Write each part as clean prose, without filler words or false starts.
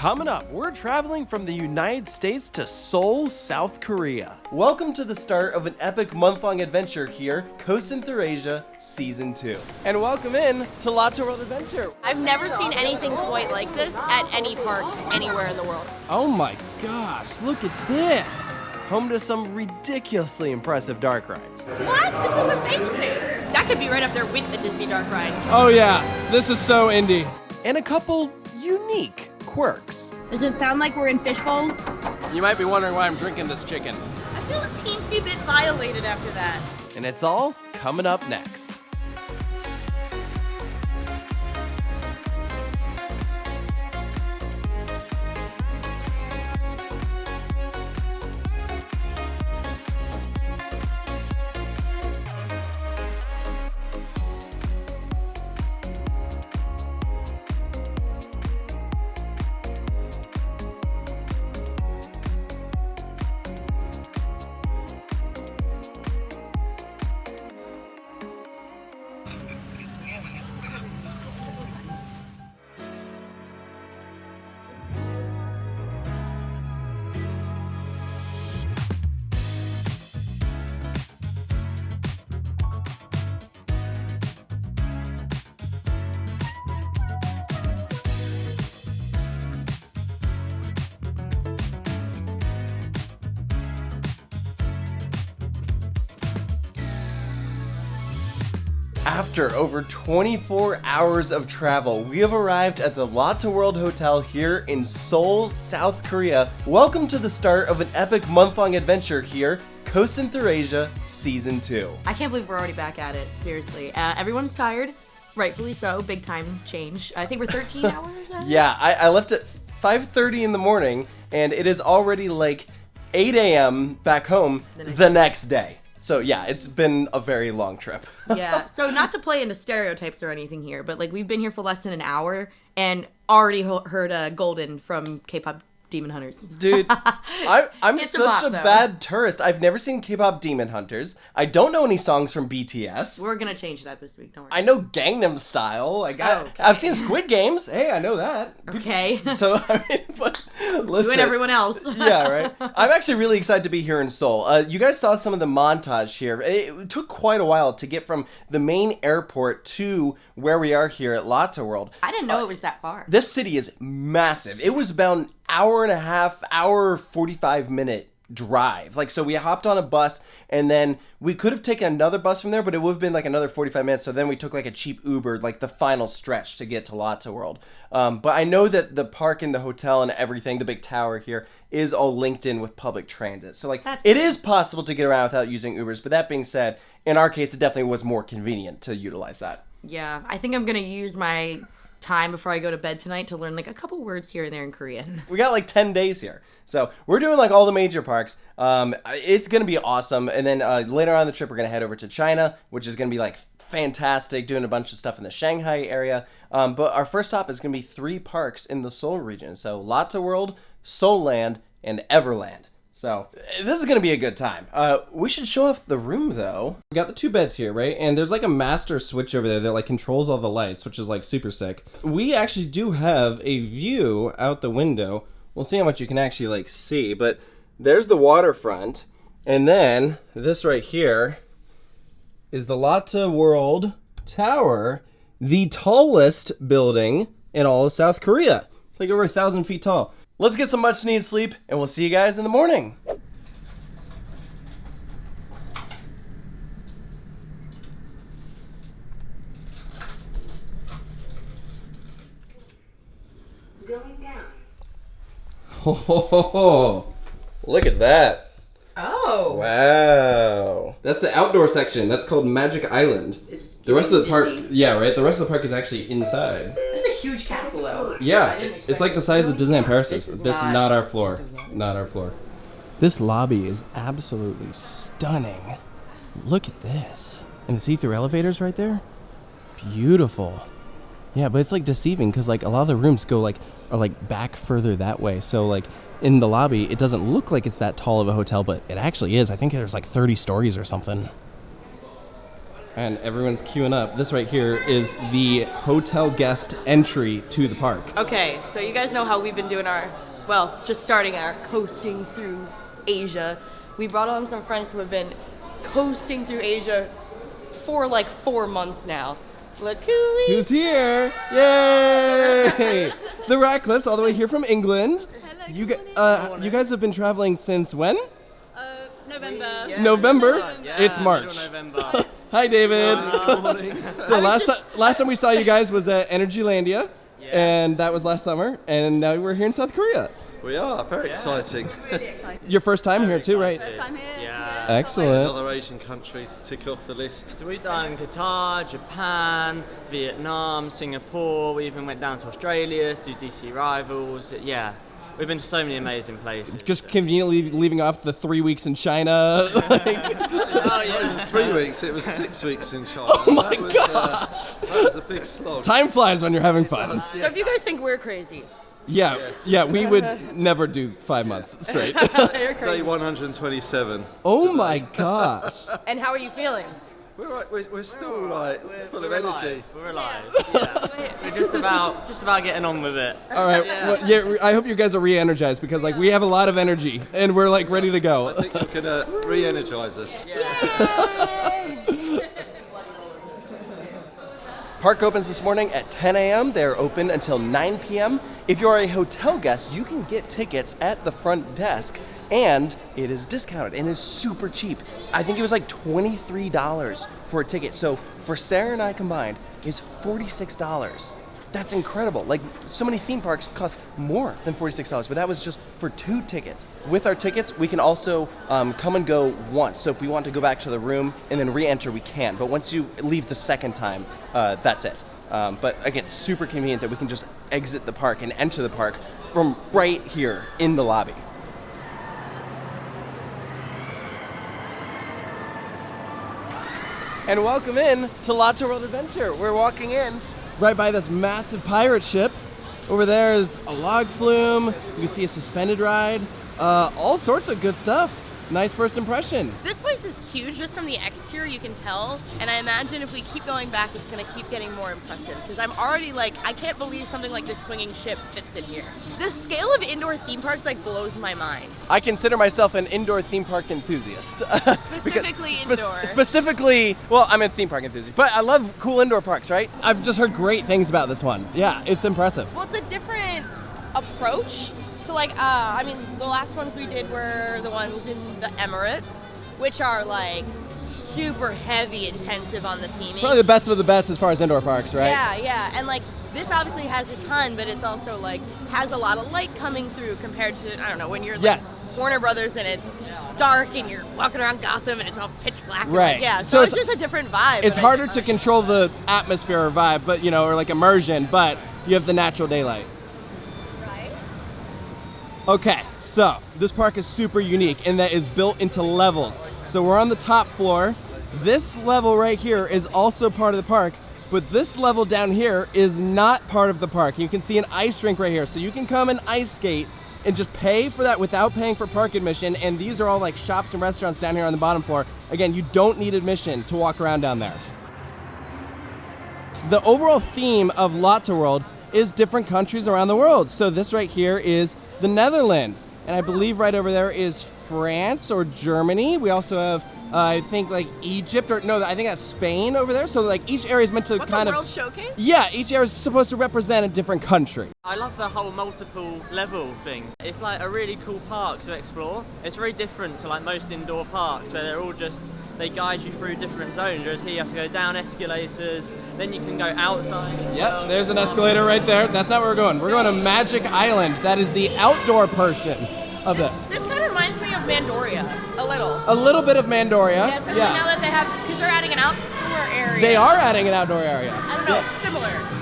Coming up, we're traveling from the United States to Seoul, South Korea. Welcome to the start of an epic month-long adventure here, Coastin Thru Asia, Season 2. And welcome in to Lotte World Adventure. I've never seen anything quite like this at any park anywhere in the world. Oh my gosh, look at this! Home to some ridiculously impressive dark rides. What? This is amazing! That could be right up there with the Disney dark ride. Oh yeah, this is so indie. And a couple unique quirks. Does it sound like we're in fishbowl? You might be wondering why I'm drinking this chicken. I feel a teensy bit violated after that. And it's all coming up next. After over 24 hours of travel, we have arrived at the Lotte World Hotel here in Seoul, South Korea. Welcome to the start of an epic month-long adventure here, Coastin Thru Asia, Season 2. I can't believe we're already back at it, seriously. Everyone's tired, rightfully so, big time change. I think we're 13 hours ahead? Yeah, I left at 5:30 in the morning, and it is already like 8 a.m. back home the next day. So yeah, it's been a very long trip. Yeah, so not to play into stereotypes or anything here, but like we've been here for less than an hour and already heard Golden from K-pop Demon Hunters. Dude, I'm such a bad tourist. I've never seen K-pop Demon Hunters. I don't know any songs from BTS. We're gonna change that this week, don't worry. I know Gangnam Style. I've seen Squid Games. Hey, I know that. Okay. So, I mean, but listen. You and everyone else. Yeah, right? I'm actually really excited to be here in Seoul. You guys saw some of the montage here. It took quite a while to get from the main airport to where we are here at Lotte World. I didn't know it was that far. This city is massive. It was about an hour and a half, 45-minute drive. Like, so we hopped on a bus, and then we could have taken another bus from there, but it would have been like another 45 minutes. So then we took like a cheap Uber, like the final stretch to get to Lotte World. But I know that the park and the hotel and everything, the big tower here, is all linked in with public transit. So like, it is possible to get around without using Ubers. But that being said, in our case, it definitely was more convenient to utilize that. Yeah, I think I'm gonna use my time before I go to bed tonight to learn like a couple words here and there in Korean. We got like 10 days here. So we're doing like all the major parks. It's going to be awesome. And then later on in the trip, we're going to head over to China, which is going to be like fantastic, doing a bunch of stuff in the Shanghai area. But our first stop is going to be 3 parks in the Seoul region. So Lotte World, Seoul Land, and Everland. So this is going to be a good time. We should show off the room though. We got the 2 beds here, right? And there's like a master switch over there that like controls all the lights, which is like super sick. We actually do have a view out the window. We'll see how much you can actually like see, but there's the waterfront. And then this right here is the Lotte World Tower, the tallest building in all of South Korea. It's like over 1,000 feet tall. Let's get some much needed sleep, and we'll see you guys in the morning. Going down. Oh, look at that. Oh. Wow. That's the outdoor section. That's called Magic Island. The rest of the park, yeah, right? The rest of the park is actually inside. It's a huge castle though. Yeah, it's like the size of Disneyland Paris. This is not our floor. Not our floor. This lobby is absolutely stunning. Look at this. And the see-through elevators right there? Beautiful. Yeah, but it's like deceiving because like a lot of the rooms go like, are like back further that way. So like in the lobby, it doesn't look like it's that tall of a hotel, but it actually is. I think there's like 30 stories or something. And everyone's queuing up. This right here is the hotel guest entry to the park. Okay, so you guys know how we've been doing our, well, just starting our coasting through Asia. We brought on some friends who have been coasting through Asia for like 4 months now. Look who's here! Yay! The Ratcliffes, all the way here from England. Hello, you guys have been traveling since when? November. Yeah, November? Yeah, it's March. November. Hi, David. Morning. So last time we saw you guys was at Energylandia, and that was last summer, and now we're here in South Korea. We are, very exciting. Really excited. Your first time here too, right? First time here. Yeah. Excellent. Another Asian country to tick off the list. So we've done Qatar, Japan, Vietnam, Singapore. We even went down to Australia to do DC Rivals. Yeah. We've been to so many amazing places. Just conveniently leaving off the 3 weeks in China. Oh yeah. 3 weeks, it was 6 weeks in China. Oh my gosh. That was a big slog. Time flies when you're having fun. So if you guys think we're crazy, Yeah, we would never do 5 months straight. you're crazy. Day 127. Oh my gosh. And how are you feeling? We're right, we're still like full of energy. We're alive. Yeah. We're just about getting on with it. All right. Well, yeah, I hope you guys are re-energized because like we have a lot of energy and we're like ready to go. I think you're gonna re-energize us. Park opens this morning at 10 a.m. They're open until 9 p.m. If you're a hotel guest, you can get tickets at the front desk, and it is discounted and is super cheap. I think it was like $23 for a ticket. So for Sarah and I combined, it's $46. That's incredible. Like, so many theme parks cost more than $46, but that was just for 2 tickets. With our tickets, we can also come and go once. So if we want to go back to the room and then re-enter, we can. But once you leave the second time, that's it. But again, super convenient that we can just exit the park and enter the park from right here in the lobby. And welcome in to Lotte World Adventure. We're walking in right by this massive pirate ship. Over there is a log flume. You can see a suspended ride. All sorts of good stuff. Nice first impression. This place is huge just from the exterior, you can tell. And I imagine if we keep going back, it's gonna keep getting more impressive. Because I'm already like, I can't believe something like this swinging ship fits in here. The scale of indoor theme parks like blows my mind. I consider myself an indoor theme park enthusiast. Specifically indoor. Specifically, well, I'm a theme park enthusiast, but I love cool indoor parks, right? I've just heard great things about this one. Yeah, it's impressive. Well, it's a different approach. So like, I mean, the last ones we did were the ones in the Emirates, which are like super heavy, intensive on the theming. Probably the best of the best as far as indoor parks, right? Yeah, and like this obviously has a ton, but it's also like has a lot of light coming through compared to, I don't know, when you're like Warner Brothers and it's dark and you're walking around Gotham and it's all pitch black. Right. Yeah, so it's just a different vibe. It's harder to control the atmosphere or vibe, but or like immersion, but you have the natural daylight. Okay, so this park is super unique in that it's built into levels. So we're on the top floor. This level right here is also part of the park, but this level down here is not part of the park. You can see an ice rink right here. So you can come and ice skate and just pay for that without paying for park admission. And these are all like shops and restaurants down here on the bottom floor. Again, you don't need admission to walk around down there. The overall theme of Lotte World is different countries around the world. So this right here is the Netherlands, and I believe right over there is France or Germany. We also have, I think like Egypt, or no, I think that's Spain over there. So like each area is meant to kind of... World Showcase? Yeah, each area is supposed to represent a different country. I love the whole multiple level thing. It's like a really cool park to explore. It's very different to like most indoor parks where they're all just, they guide you through different zones, whereas here you have to go down escalators, then you can go outside as well. There's an escalator right there. That's not where we're going. We're going to Magic Island. That is the outdoor portion of this. This kind of reminds me of Mandoria, a little. A little bit of Mandoria. Yeah, especially now that they have, because they're adding an outdoor area. They are adding an outdoor area. I don't know, similar.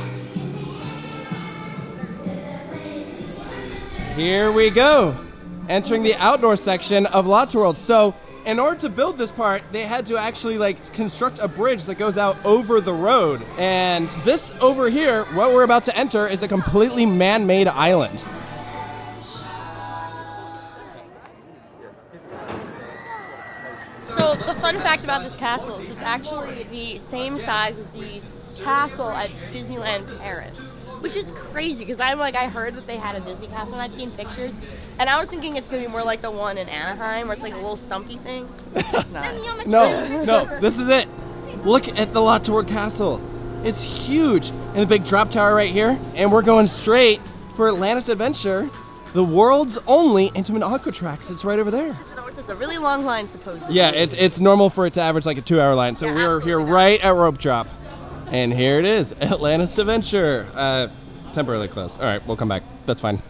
Here we go, entering the outdoor section of Lotte World. So in order to build this part, they had to actually like construct a bridge that goes out over the road. And this over here, what we're about to enter, is a completely man-made island. So the fun fact about this castle is it's actually the same size as the castle at Disneyland Paris, which is crazy because I heard that they had a Disney castle and I'd seen pictures, and I was thinking it's gonna be more like the one in Anaheim where it's like a little stumpy thing. It's not. No, this is it. Look at the Lotte World Castle. It's huge. And the big drop tower right here. And we're going straight for Atlantis Adventure, the world's only Intamin Aquatrax. It's right over there. It's a really long line, supposedly. Yeah, it's normal for it to average like a 2-hour line. So Yeah, we're here absolutely. right at rope drop. And here it is, Atlantis Adventure. Temporarily closed. All right, we'll come back. That's fine.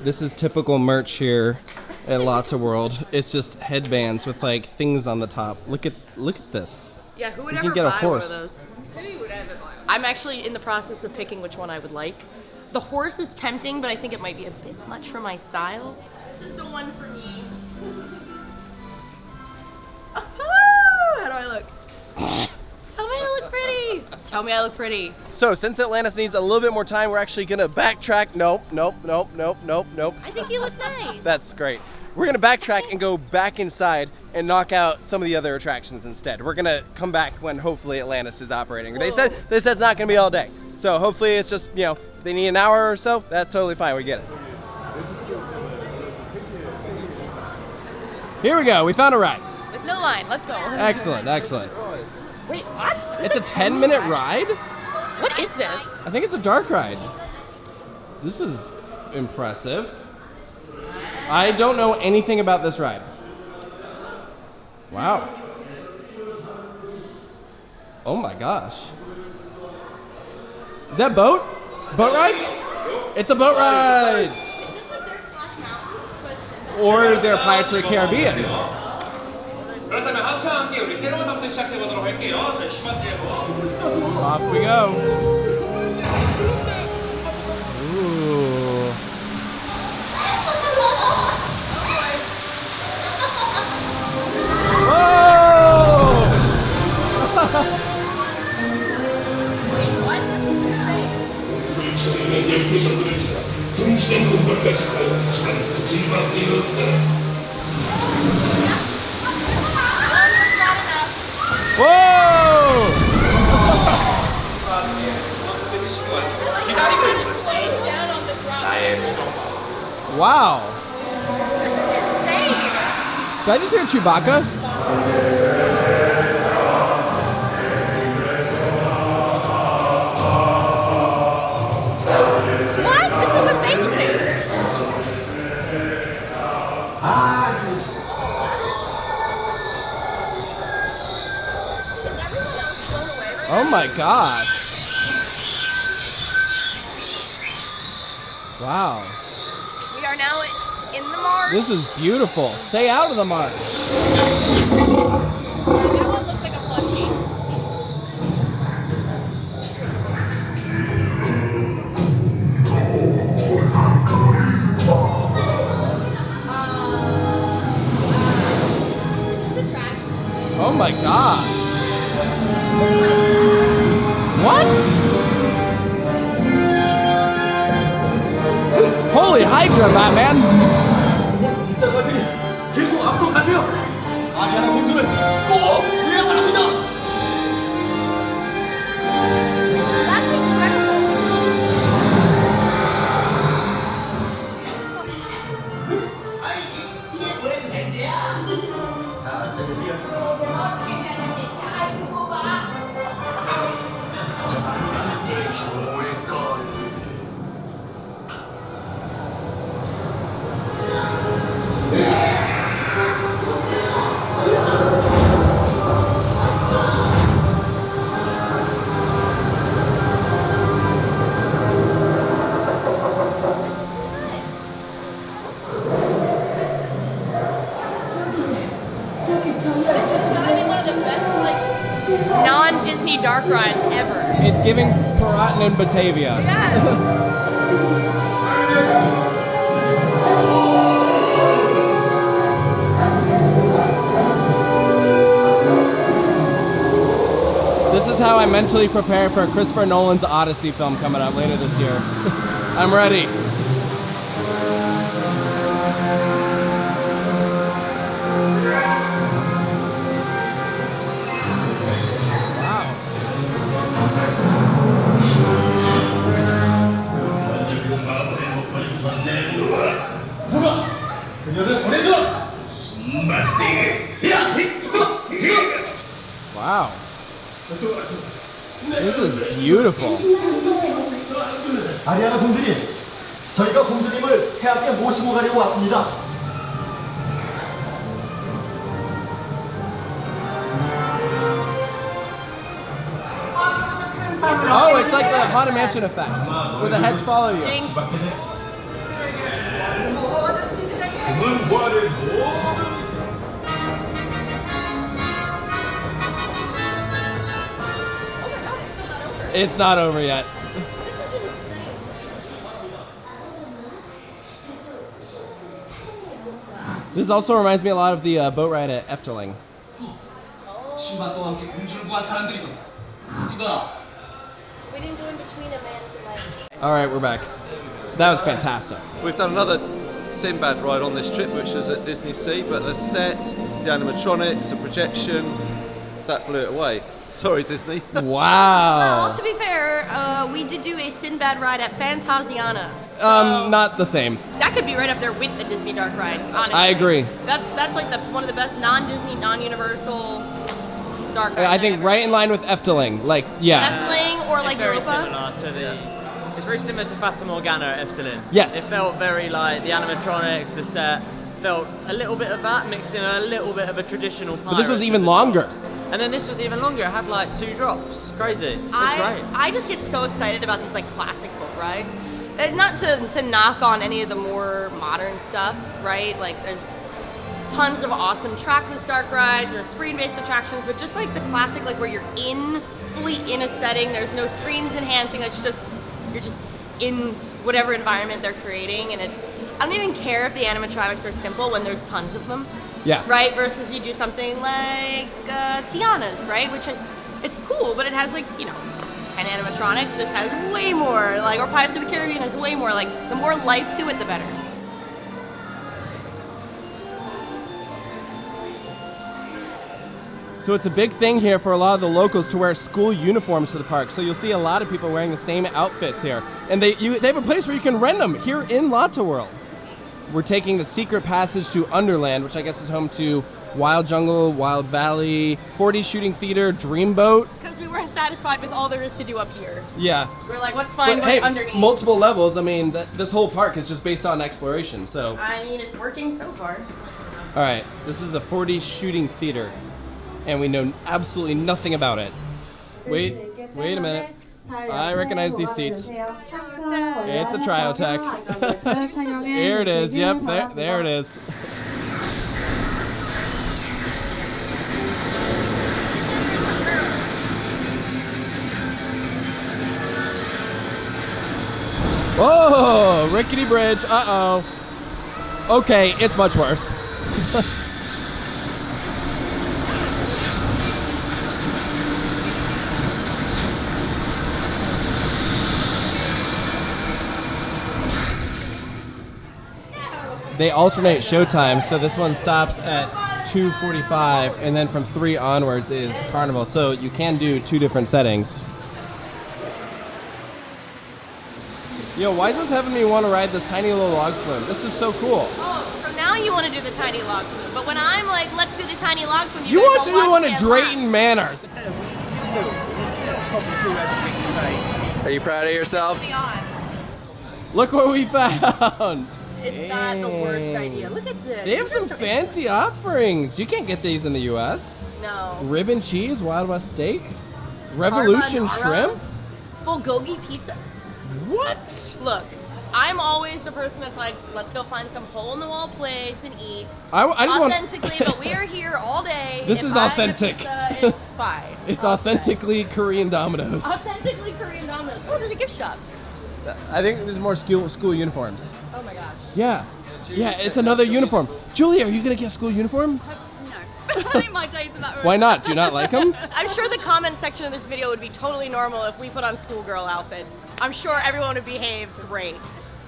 This is typical merch here at Lotte World. It's just headbands with like things on the top. Look at this. Yeah, who would You ever can get a buy horse. one of those? Who would ever buy one? I'm actually in the process of picking which one I would like. The horse is tempting, but I think it might be a bit much for my style. This is the one for me. How do I look? Tell me I look pretty. Tell me I look pretty. So since Atlantis needs a little bit more time, we're actually gonna backtrack. Nope. I think you look nice. That's great. We're gonna backtrack and go back inside and knock out some of the other attractions instead. We're gonna come back when hopefully Atlantis is operating. They said it's not gonna be all day. So hopefully it's just, if they need an hour or so, that's totally fine, we get it. Here we go, we found a ride. With no line, let's go. Excellent, excellent. Wait, what? It's a 10-minute ride? What is this? I think it's a dark ride. This is impressive. I don't know anything about this ride. Wow. Oh my gosh. Is that boat? Boat ride? It's a boat ride! Or they're Pirates of the Caribbean. 그렇다면 하차와 함께 우리 새로운 탑승 시작해 보도록 할게요. 저희 신반대로. Off we go. Ooh. Whoa! Wow. Did I just hear Chewbacca? What? This is amazing. Oh my gosh. Wow. We are now in the marsh. This is beautiful. Stay out of the marsh. That one looks like a plushie. Oh my gosh. What? Holy Hydra, Batman. 계속 앞으로 가세요. 아리아나 공주를 꼭 구해야만 합니다. That's incredible. Non-Disney dark rides ever. It's giving Piraten in Batavia. This is how I mentally prepare for Christopher Nolan's Odyssey film coming out later this year. I'm ready. beautiful. 아리아나 공주님, 저희가 공주님을 해안에 모시고 가려고 왔습니다. Oh, it's like the Haunted Mansion effect, where the heads follow you. Jinx. It's not over yet. This also reminds me a lot of the boat ride at Efteling. 신바드와 함께 공주를 구한 사람들이군. 이봐. We didn't go in between a man's legs. All right, we're back. That was fantastic. We've done another Sinbad ride on this trip, which was at Disney Sea, but the set, the animatronics, the projection, that blew it away. Sorry, Disney. Wow. Well, to be fair, we did do a Sinbad ride at Fantasiana. Not the same. That could be right up there with the Disney Dark Ride, honestly. I agree. That's like one of the best non-Disney, non-Universal dark rides. I think right in line with Efteling. Like, yeah. Efteling or like It's very Europa. similar to the. It's very similar to Fata Morgana at Efteling. Yes. It felt very like the animatronics, the set. Felt a little bit of that mixed in a little bit of a traditional But this was Pirates even with the longer. drops. And then this was even longer. It had like 2 drops. It's crazy. It was great. I just get so excited about these like classic boat rides. Not to knock on any of the more modern stuff, right? Like there's tons of awesome trackless dark rides or screen-based attractions, but just like the classic, like where you're fully in a setting, there's no screens enhancing, you're just in whatever environment they're creating, and I don't even care if the animatronics are simple when there's tons of them. Yeah. Right? Versus you do something like Tiana's, right? It's cool, but it has like, 10 animatronics. This has way more, or Pirates of the Caribbean has way more. Like, the more life to it, the better. So it's a big thing here for a lot of the locals to wear school uniforms to the park. So you'll see a lot of people wearing the same outfits here. And they have a place where you can rent them here in Lotte World. We're taking the secret passage to Underland, which I guess is home to Wild Jungle, Wild Valley, 4D Shooting Theater, Dreamboat. Because we weren't satisfied with all there is to do up here. Yeah. We're like, let's find But what's hey, underneath. multiple levels. I mean, this whole park is just based on exploration, so. I mean, it's working so far. All right, this is a 4D Shooting Theater, and we know absolutely nothing about it. Wait a minute. I recognize these seats. It's a Triotech. Here it is. Yep, there it is. Whoa, rickety bridge. Uh-oh. Okay, it's much worse. They alternate showtime, so this one stops at 2:45, and then from 3 onwards is Carnival, so you can do 2 different settings. Yo, why is this having me want to ride this tiny little log flume? This is so cool. Oh, so now you want to do the tiny log flume, but when I'm like, let's do the tiny log flume, You guys want all to do watch one me at at Drayton Manor. Are you proud of yourself? Look what we found. It's not the worst idea. Look at this. They have These are some so fancy offerings. You can't get these in the US. No. Ribbon cheese, Wild West steak, Revolution Carbonara? shrimp. Bulgogi pizza. What? Look, I'm always the person that's like, let's go find some hole-in-the-wall place and eat. I just want. Authentically, but we are here all day. This If is I get authentic. Pizza, it's fine. It's All set. authentically Korean Domino's. Authentically Korean Domino's. Oh, there's a gift shop. I think there's more school uniforms. Oh my gosh. Yeah. Yeah, it's another uniform. Julie, are you gonna get a school uniform? No. I think my days are that room. Why not? Do you not like them? I'm sure the comment section of this video would be totally normal if we put on schoolgirl outfits. I'm sure everyone would behave great.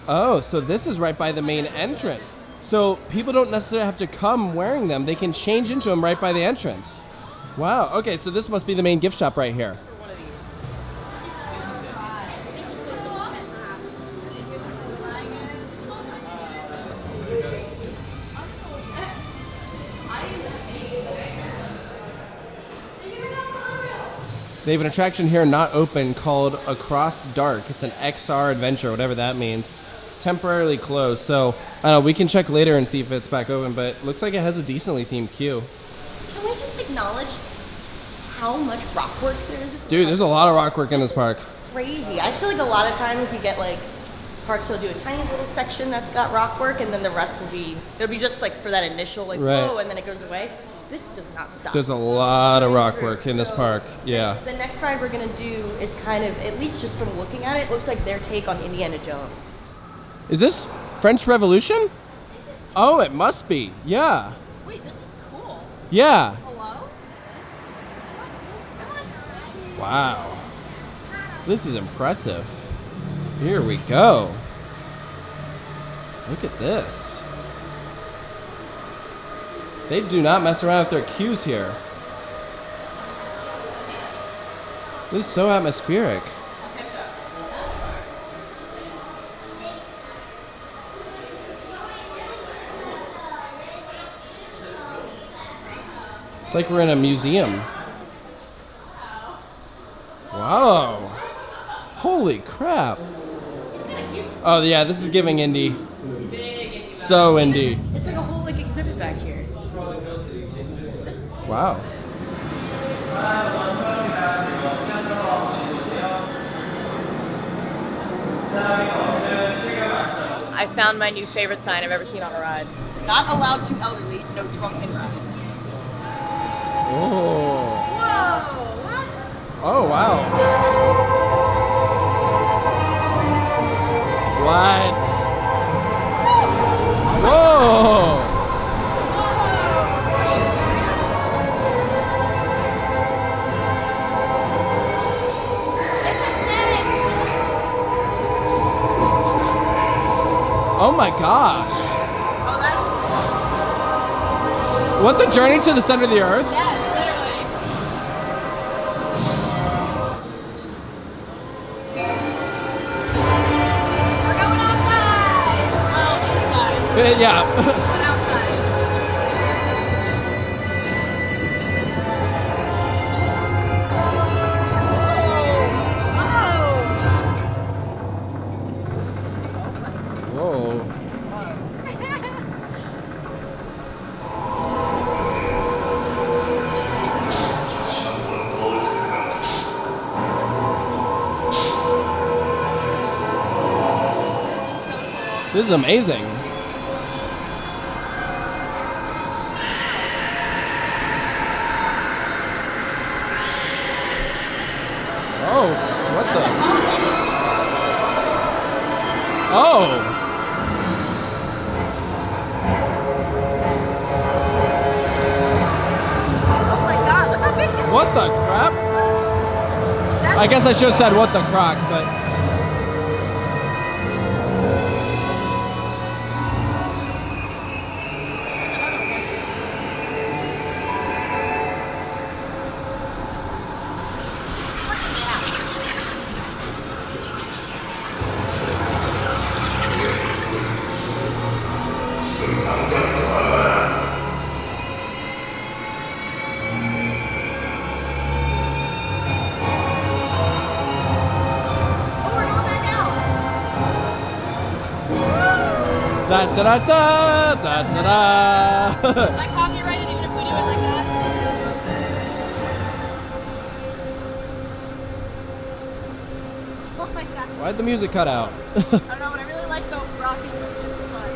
Oh, so this is right by the main entrance. So people don't necessarily have to come wearing them. They can change into them right by the entrance. Wow. Okay, so this must be the main gift shop right here. They have an attraction here not open called Across Dark. It's an XR adventure, whatever that means. Temporarily closed, so we can check later and see if it's back open, but it looks like it has a decently themed queue. Can we just acknowledge how much rock work there is? Dude, there's a lot of rock work in this park. Crazy. I feel like a lot of times you get like parks will do a tiny little section that's got rock work, and then the rest it'll be just like for that initial like whoa, and then it goes away. This does not stop. There's a lot of rock work in this park. Yeah. The next ride we're gonna do is kind of, at least just from looking at it, looks like their take on Indiana Jones. Is this French Revolution? Oh, it must be. Yeah. Wait, this is cool. Yeah. Hello? Wow. This is impressive. Here we go. Look at this. They do not mess around with their queues here. This is so atmospheric. It's like we're in a museum. Wow. Holy crap. Oh yeah, this is giving indie. So indie. It's like a whole like exhibit back here. Wow. I found my new favorite sign I've ever seen on a ride. Not allowed to elderly, no drunken rides. Oh. Whoa, what? Oh wow. What? Whoa. Oh my gosh. Oh, that's cool. What, the journey to the center of the earth? Yeah, literally. We're going outside. Oh, inside. Yeah. Going outside. Whoa. This is amazing. Oh, what the? Oh. Oh my god, look how big it is. What the crap? I guess I should have said what the croc, but... Da da da da da da da. Is that copyrighted even if we do it like that? Oh my god. Why'd the music cut out? I don't know, but I really like the rocking motion. It's fun.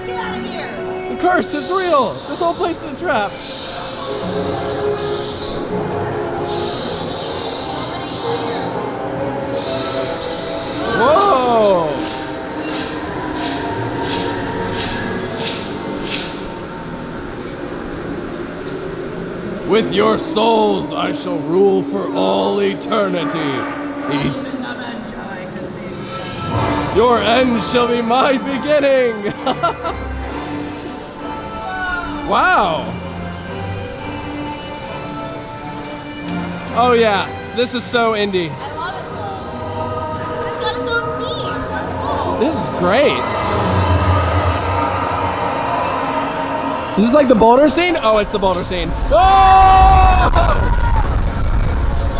Get out of here! The curse is real! This whole place is a trap! Whoa! With your souls I shall rule for all eternity. Your end shall be my beginning! Wow! Oh yeah, this is so indie. I love it though. It's got its own theme. That's cool. This is great. Is this like the boulder scene? Oh, it's the boulder scene. Oh!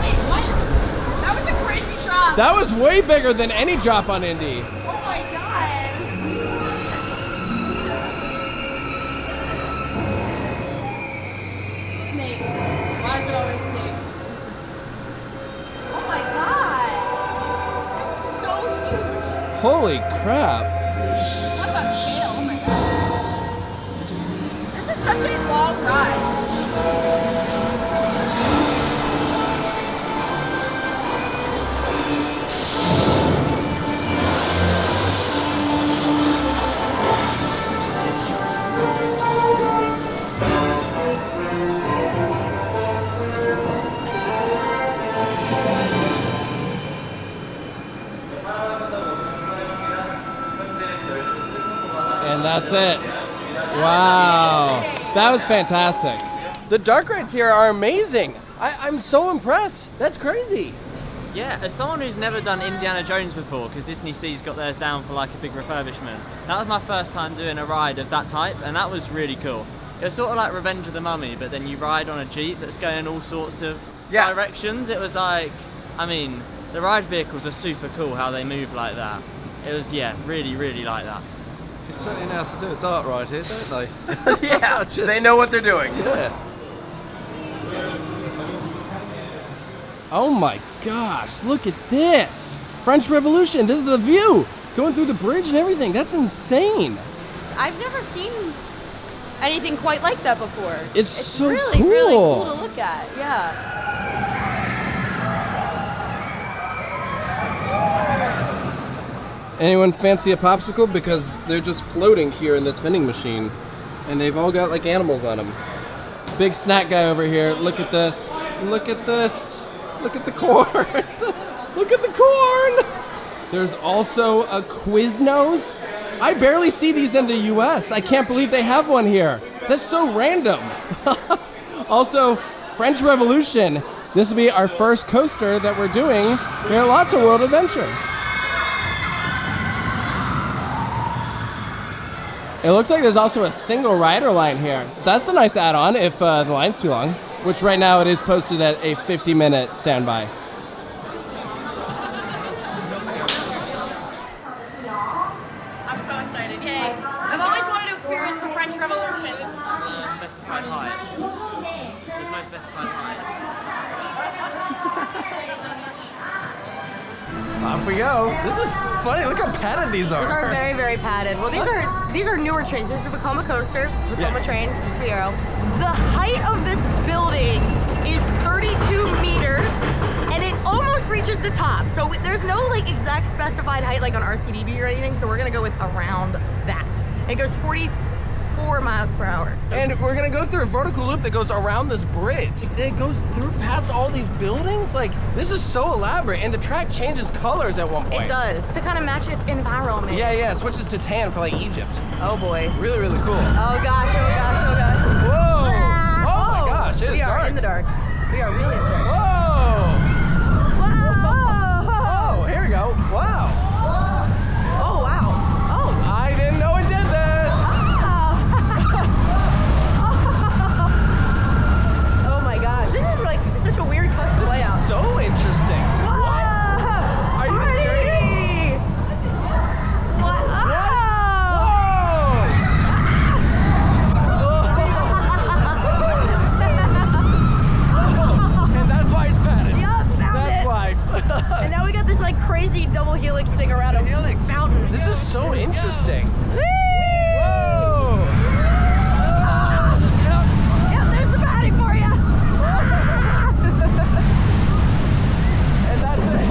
Wait, what? That was a crazy drop. That was way bigger than any drop on Indy. Oh my god. Snakes. Why is it always snakes? Oh my god. This is so huge. Holy crap. Talk about scale. Oh my god. This is such a long ride. And that's it. Wow. That was fantastic. The dark rides here are amazing. I'm so impressed. That's crazy. Yeah, as someone who's never done Indiana Jones before, because Disney Sea's got theirs down for like a big refurbishment, that was my first time doing a ride of that type, and that was really cool. It was sort of like Revenge of the Mummy, but then you ride on a Jeep that's going in all sorts of directions. It was like, I mean, the ride vehicles are super cool how they move like that. It was, yeah, really, really like that. You certainly know how to do a dark ride here, don't they? Yeah, they know what they're doing. Yeah. Oh my gosh, look at this. French Revolution, this is the view. Going through the bridge and everything, that's insane. I've never seen anything quite like that before. It's so really, cool. really cool to look at, yeah. Anyone fancy a popsicle? Because they're just floating here in this vending machine. And they've all got like animals on them. Big snack guy over here, look at this. Look at this. Look at the corn. Look at the corn. There's also a Quiznos. I barely see these in the US. I can't believe they have one here. That's so random. Also, French Revolution. This will be our first coaster that we're doing here at Lotte World Adventure. It looks like there's also a single rider line here. That's a nice add-on if the line's too long, which right now it is posted at a 50-minute standby. I'm so excited, yay. I've always wanted to experience the French Revolution. Specified height. There's no specified height. Off we go. This is funny. Look how padded these are. These are very, very padded. Well, these are newer trains. This is the Vekoma coaster, Vekoma trains, this is the Pharaoh. The height of this building is 32 meters, and it almost reaches the top. So there's no like exact specified height like on RCDB or anything. So we're gonna go with around that. It goes 44 miles per hour. And we're gonna go through a vertical loop that goes around this bridge. It goes through past all these buildings. Like, this is so elaborate, and the track changes colors at one point. It does, to kind of match its environment. Yeah, yeah, it switches to tan for like Egypt. Oh boy. Really, really cool. Oh gosh, oh gosh, oh gosh. Whoa! Oh my gosh, it is We are dark. in the dark. We are really in the dark. Whoa! Wow! Oh, here we go. Wow. Oh wow. Oh. I didn't know it did this. Oh my gosh, this is like such a weird custom layout. So interesting. What? Are you serious? What? And that's why it's padded. Yup, found That's it. why. And now we got this like crazy double helix thing around a fountain. This is so interesting. Whoa! Yep, there's the padding for you. And that's it.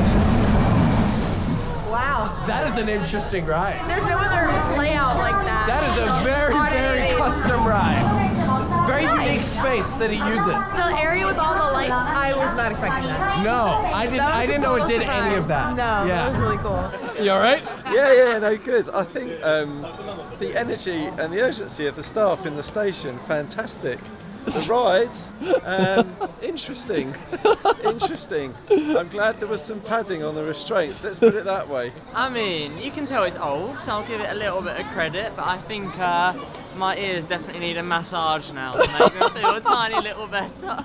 Wow. That is an interesting ride. There's no other layout like that. That is a very, very custom ride. Very unique space that he uses. The area with all the lights, I was not expecting that. No, I didn't know it did any of that. No, Yeah. that was really cool. You all right? Yeah, no, good. I think the energy and the urgency of the staff in the station, fantastic. The ride, interesting. Interesting. I'm glad there was some padding on the restraints, let's put it that way. I mean, you can tell it's old, so I'll give it a little bit of credit, but I think My ears definitely need a massage now to make them feel a tiny little better.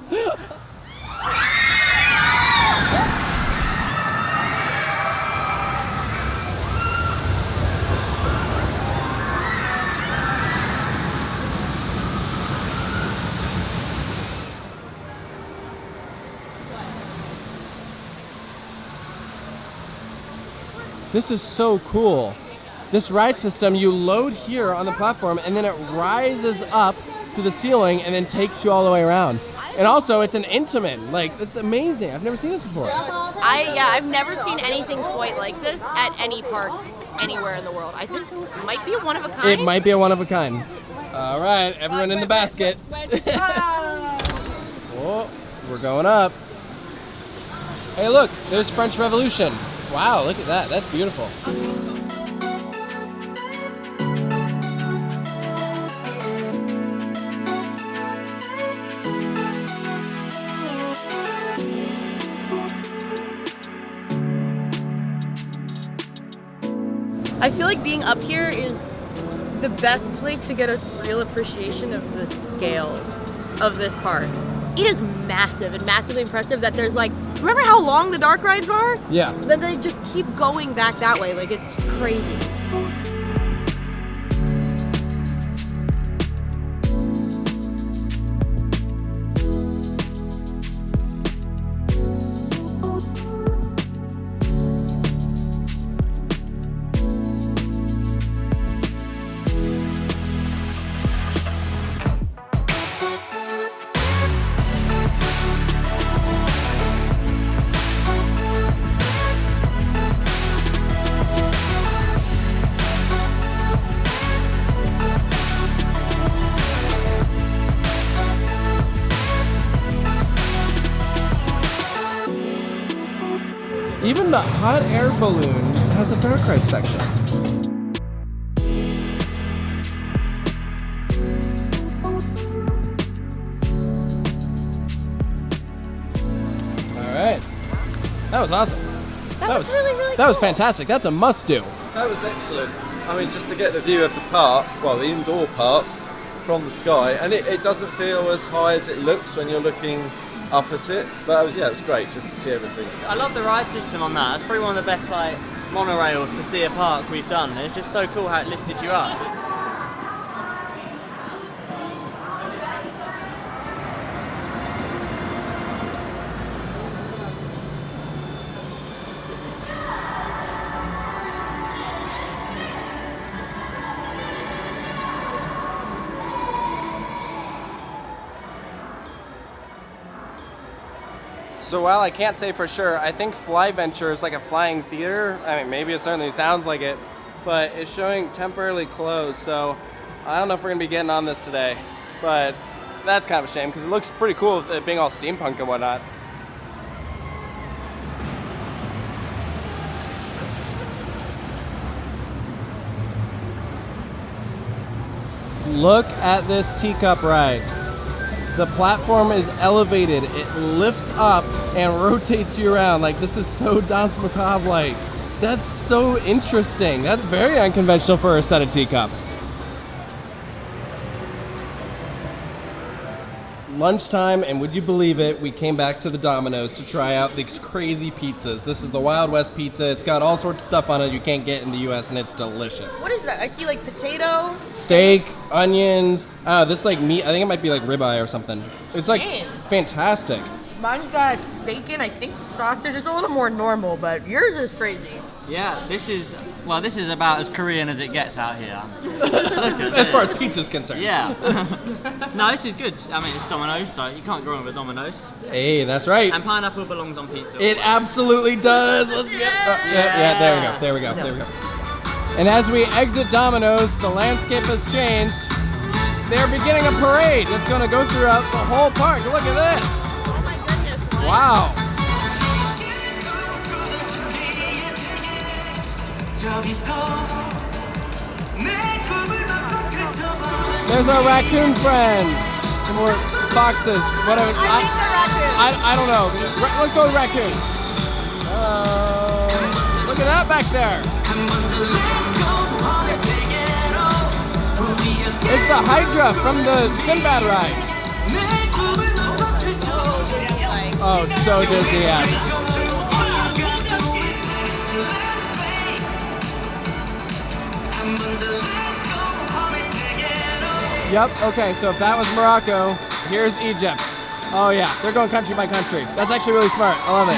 This is so cool. This ride system, you load here on the platform and then it rises up to the ceiling and then takes you all the way around. And also it's an Intamin, like it's amazing. I've never seen this before. I've never seen anything quite like this at any park anywhere in the world. I think it might be a one of a kind. It might be a one of a kind. All right, everyone in the basket. Oh, we're going up. Hey look, there's French Revolution. Wow, look at that, that's beautiful. I feel like being up here is the best place to get a real appreciation of the scale of this park. It is massive and massively impressive that there's like, remember how long the dark rides are? Yeah. Then they just keep going back that way, like it's crazy. Even the hot air balloon has a dark ride section. All right, that was awesome. That was really, really That cool. was fantastic. That's a must do. That was excellent. I mean, just to get the view of the park, well, the indoor park, from the sky, and it doesn't feel as high as it looks when you're looking up at it, but it was great just to see everything. I love the ride system on that. It's probably one of the best like monorails to see a park we've done. It's just so cool how it lifted you up. So while I can't say for sure, I think Flyventure is like a flying theater. I mean, maybe it certainly sounds like it, but it's showing temporarily closed. So I don't know if we're gonna be getting on this today, but that's kind of a shame because it looks pretty cool with it being all steampunk and whatnot. Look at this teacup ride. The platform is elevated. It lifts up and rotates you around. Like, this is so Danse Macabre-like. That's so interesting. That's very unconventional for a set of teacups. Lunchtime, and would you believe it, we came back to the Domino's to try out these crazy pizzas. This is the Wild West pizza. It's got all sorts of stuff on it you can't get in the US, and it's delicious. What is that? I see like potato, Steak, onions, this like meat, I think it might be like ribeye or something. It's like fantastic. Mine's got bacon, I think sausage. It's a little more normal, but yours is crazy. Yeah, this is about as Korean as it gets out here. As far as pizza's concerned. Yeah. No, this is good. I mean, it's Domino's, so you can't go wrong with Domino's. Hey, that's right. And pineapple belongs on pizza. It absolutely does. Let's get. Yeah, there we go. And as we exit Domino's, the landscape has changed. They're beginning a parade. It's going to go throughout the whole park. Look at this. Oh my goodness. Wow. There's our raccoon friends. Some more foxes. Whatever. I think they're raccoons. I don't know. Let's go with raccoons. Look at that back there. It's the Hydra from the Sinbad ride. Oh, so dizzy. Yep, okay, so if that was Morocco, here's Egypt. Oh yeah, they're going country by country. That's actually really smart. I love it.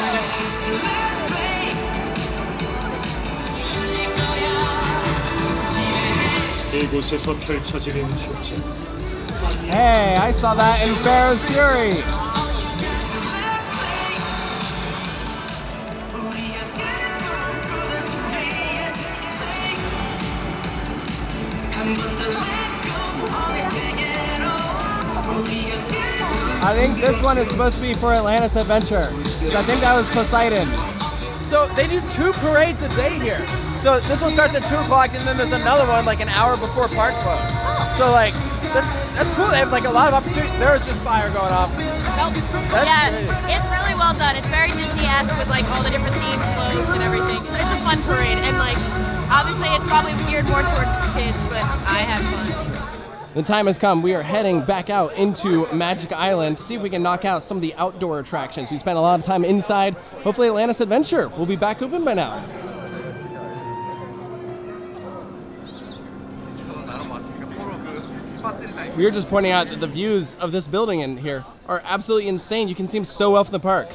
Hey, I saw that in Pharaoh's Fury. I think this one is supposed to be for Atlantis Adventure. I think that was Poseidon. So they do 2 parades a day here. So this one starts at 2 o'clock and then there's another one like an hour before park close. So like, that's cool. They have like a lot of opportunity. There was just fire going off. Yeah, it's really well done. It's very Disney-esque with like all the different themes, floats and everything. So it's a fun parade. And like, obviously it's probably geared more towards kids, but I had fun. The time has come. We are heading back out into Magic Island to see if we can knock out some of the outdoor attractions. We spent a lot of time inside. Hopefully Atlantis Adventure will be back open by now. We were just pointing out that the views of this building in here are absolutely insane. You can see them so well from the park.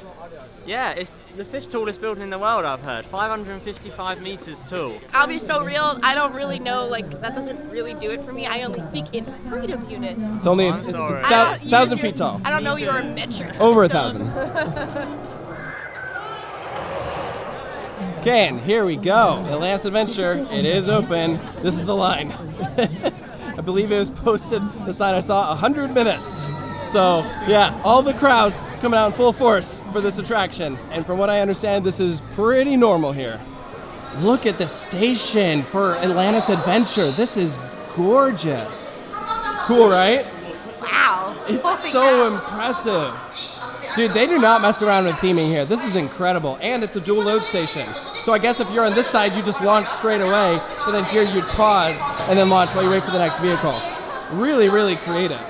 Yeah, it's the 5th tallest building in the world, I've heard. 555 meters tall. I'll be so real, I don't really know, like, that doesn't really do it for me. I only speak in freedom units. It's only I'm sorry. 1,000 feet tall. I don't know your metrics. Over 1,000. Okay, and here we go. Atlantis Adventure, it is open. This is the line. I believe it was posted, the sign I saw, 100 minutes. So yeah, all the crowds coming out in full force for this attraction. And from what I understand, this is pretty normal here. Look at the station for Atlantis Adventure. This is gorgeous. Cool, right? Wow. It's so impressive. Dude, they do not mess around with theming here. This is incredible. And it's a dual load station. So I guess if you're on this side, you just launch straight away. But then here you'd pause and then launch while you wait for the next vehicle. Really, really creative.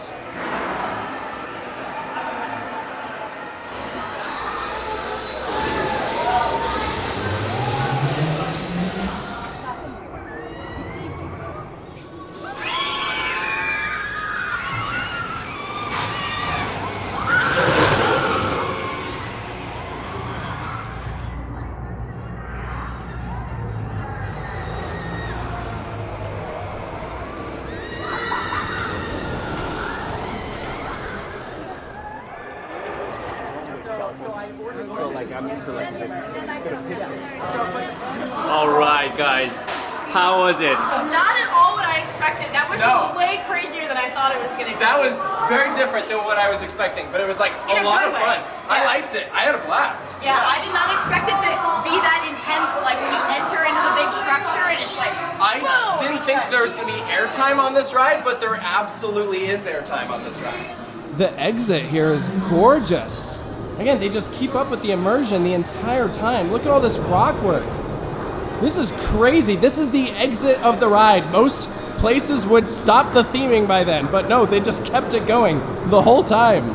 Alright guys, how was it? Not at all what I expected. That was way crazier than I thought it was going to be. That was very different than what I was expecting, but it was like a lot of fun. Yeah. I liked it. I had a blast. Yeah, I did not expect it to be that intense, like when you enter into the big structure and it's like, I boom, didn't think there was going to be airtime on this ride, but there absolutely is airtime on this ride. The exit here is gorgeous. Again, they just keep up with the immersion the entire time. Look at all this rock work. This is crazy. This is the exit of the ride. Most places would stop the theming by then, but no, they just kept it going the whole time.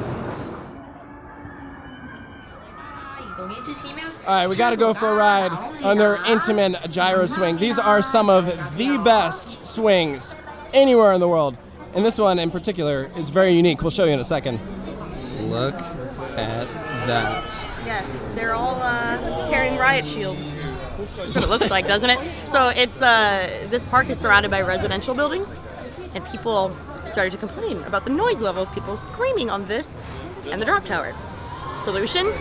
All right, we got to go for a ride on their Intamin gyro swing. These are some of the best swings anywhere in the world. And this one in particular is very unique. We'll show you in a second. Look at that. yes, they're all carrying riot shields. That's what it looks like, doesn't it? So it's this park is surrounded by residential buildings, and people started to complain about the noise level of people screaming on this and the drop tower. Solution?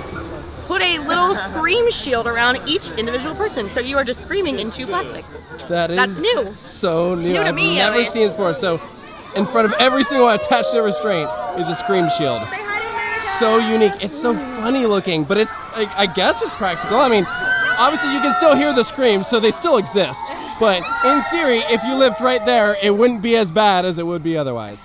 Put a little scream shield around each individual person, so you are just screaming into plastic. That's new. So new. New to I've me, never seen this before. So in front of every single one attached to a restraint is a scream shield. So unique. It's so funny looking, but it's, I guess it's practical. I mean, obviously you can still hear the screams, so they still exist. But in theory, if you lived right there, it wouldn't be as bad as it would be otherwise.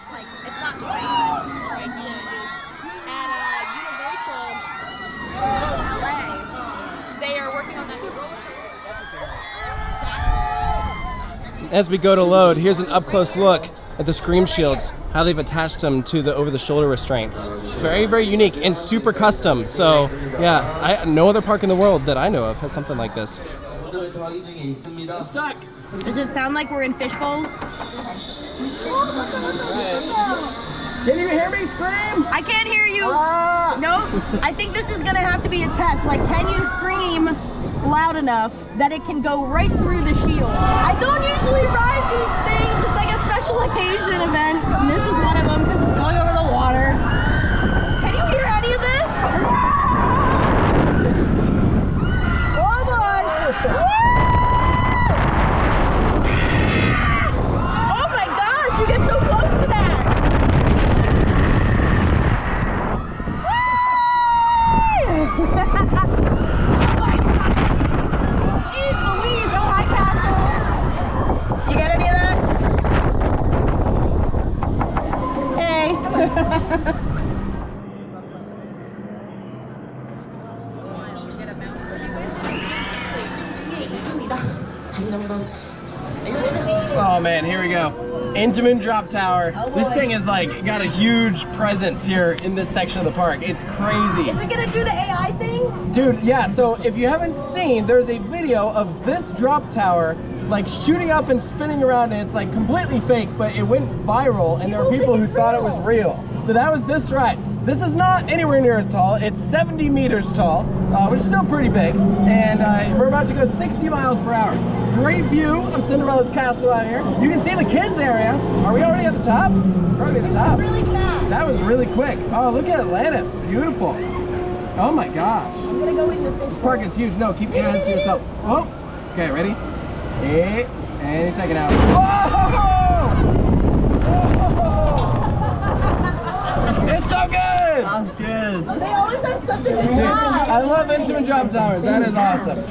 As we go to load, here's an up-close look at the scream shields, how they've attached them to the over-the-shoulder restraints. Very, very unique and super custom. So yeah, no other park in the world that I know of has something like this. I'm stuck. Does it sound like we're in fishbowls? Can you hear me scream? I can't hear you. Nope. I think this is gonna have to be a test. Like, can you scream loud enough that it can go right through the shield? I don't usually ride these things. It's like a special occasion event. And this is one of them because it's going over the water. Can you hear any of this? Oh boy. Oh my gosh, you get so close to that. Oh my God. Jeez Louise, oh hi Castle. You get any of that? Hey. Oh man, here we go. Intamin Drop Tower. This thing is like got a huge presence here in this section of the park. It's crazy. Is it gonna do the AI thing? Dude, yeah, so if you haven't seen, there's a video of this drop tower like shooting up and spinning around, and it's like completely fake, but it went viral and there were people who thought it was real. So that was this ride. This is not anywhere near as tall. It's 70 meters tall, which is still pretty big. And we're about to go 60 miles per hour. Great view of Cinderella's castle out here. You can see the kids area. Are we already at the top? We're already at the top. Really fast. That was really quick. Oh, look at Atlantis. Beautiful. Oh my gosh. I'm gonna go with your fish. This park is huge. No, keep your hands to yourself. Oh, okay, ready? Hey, and second out. Whoa! It's so good! That was good. They always have something to do. I love Intamin Drop Towers. That is awesome.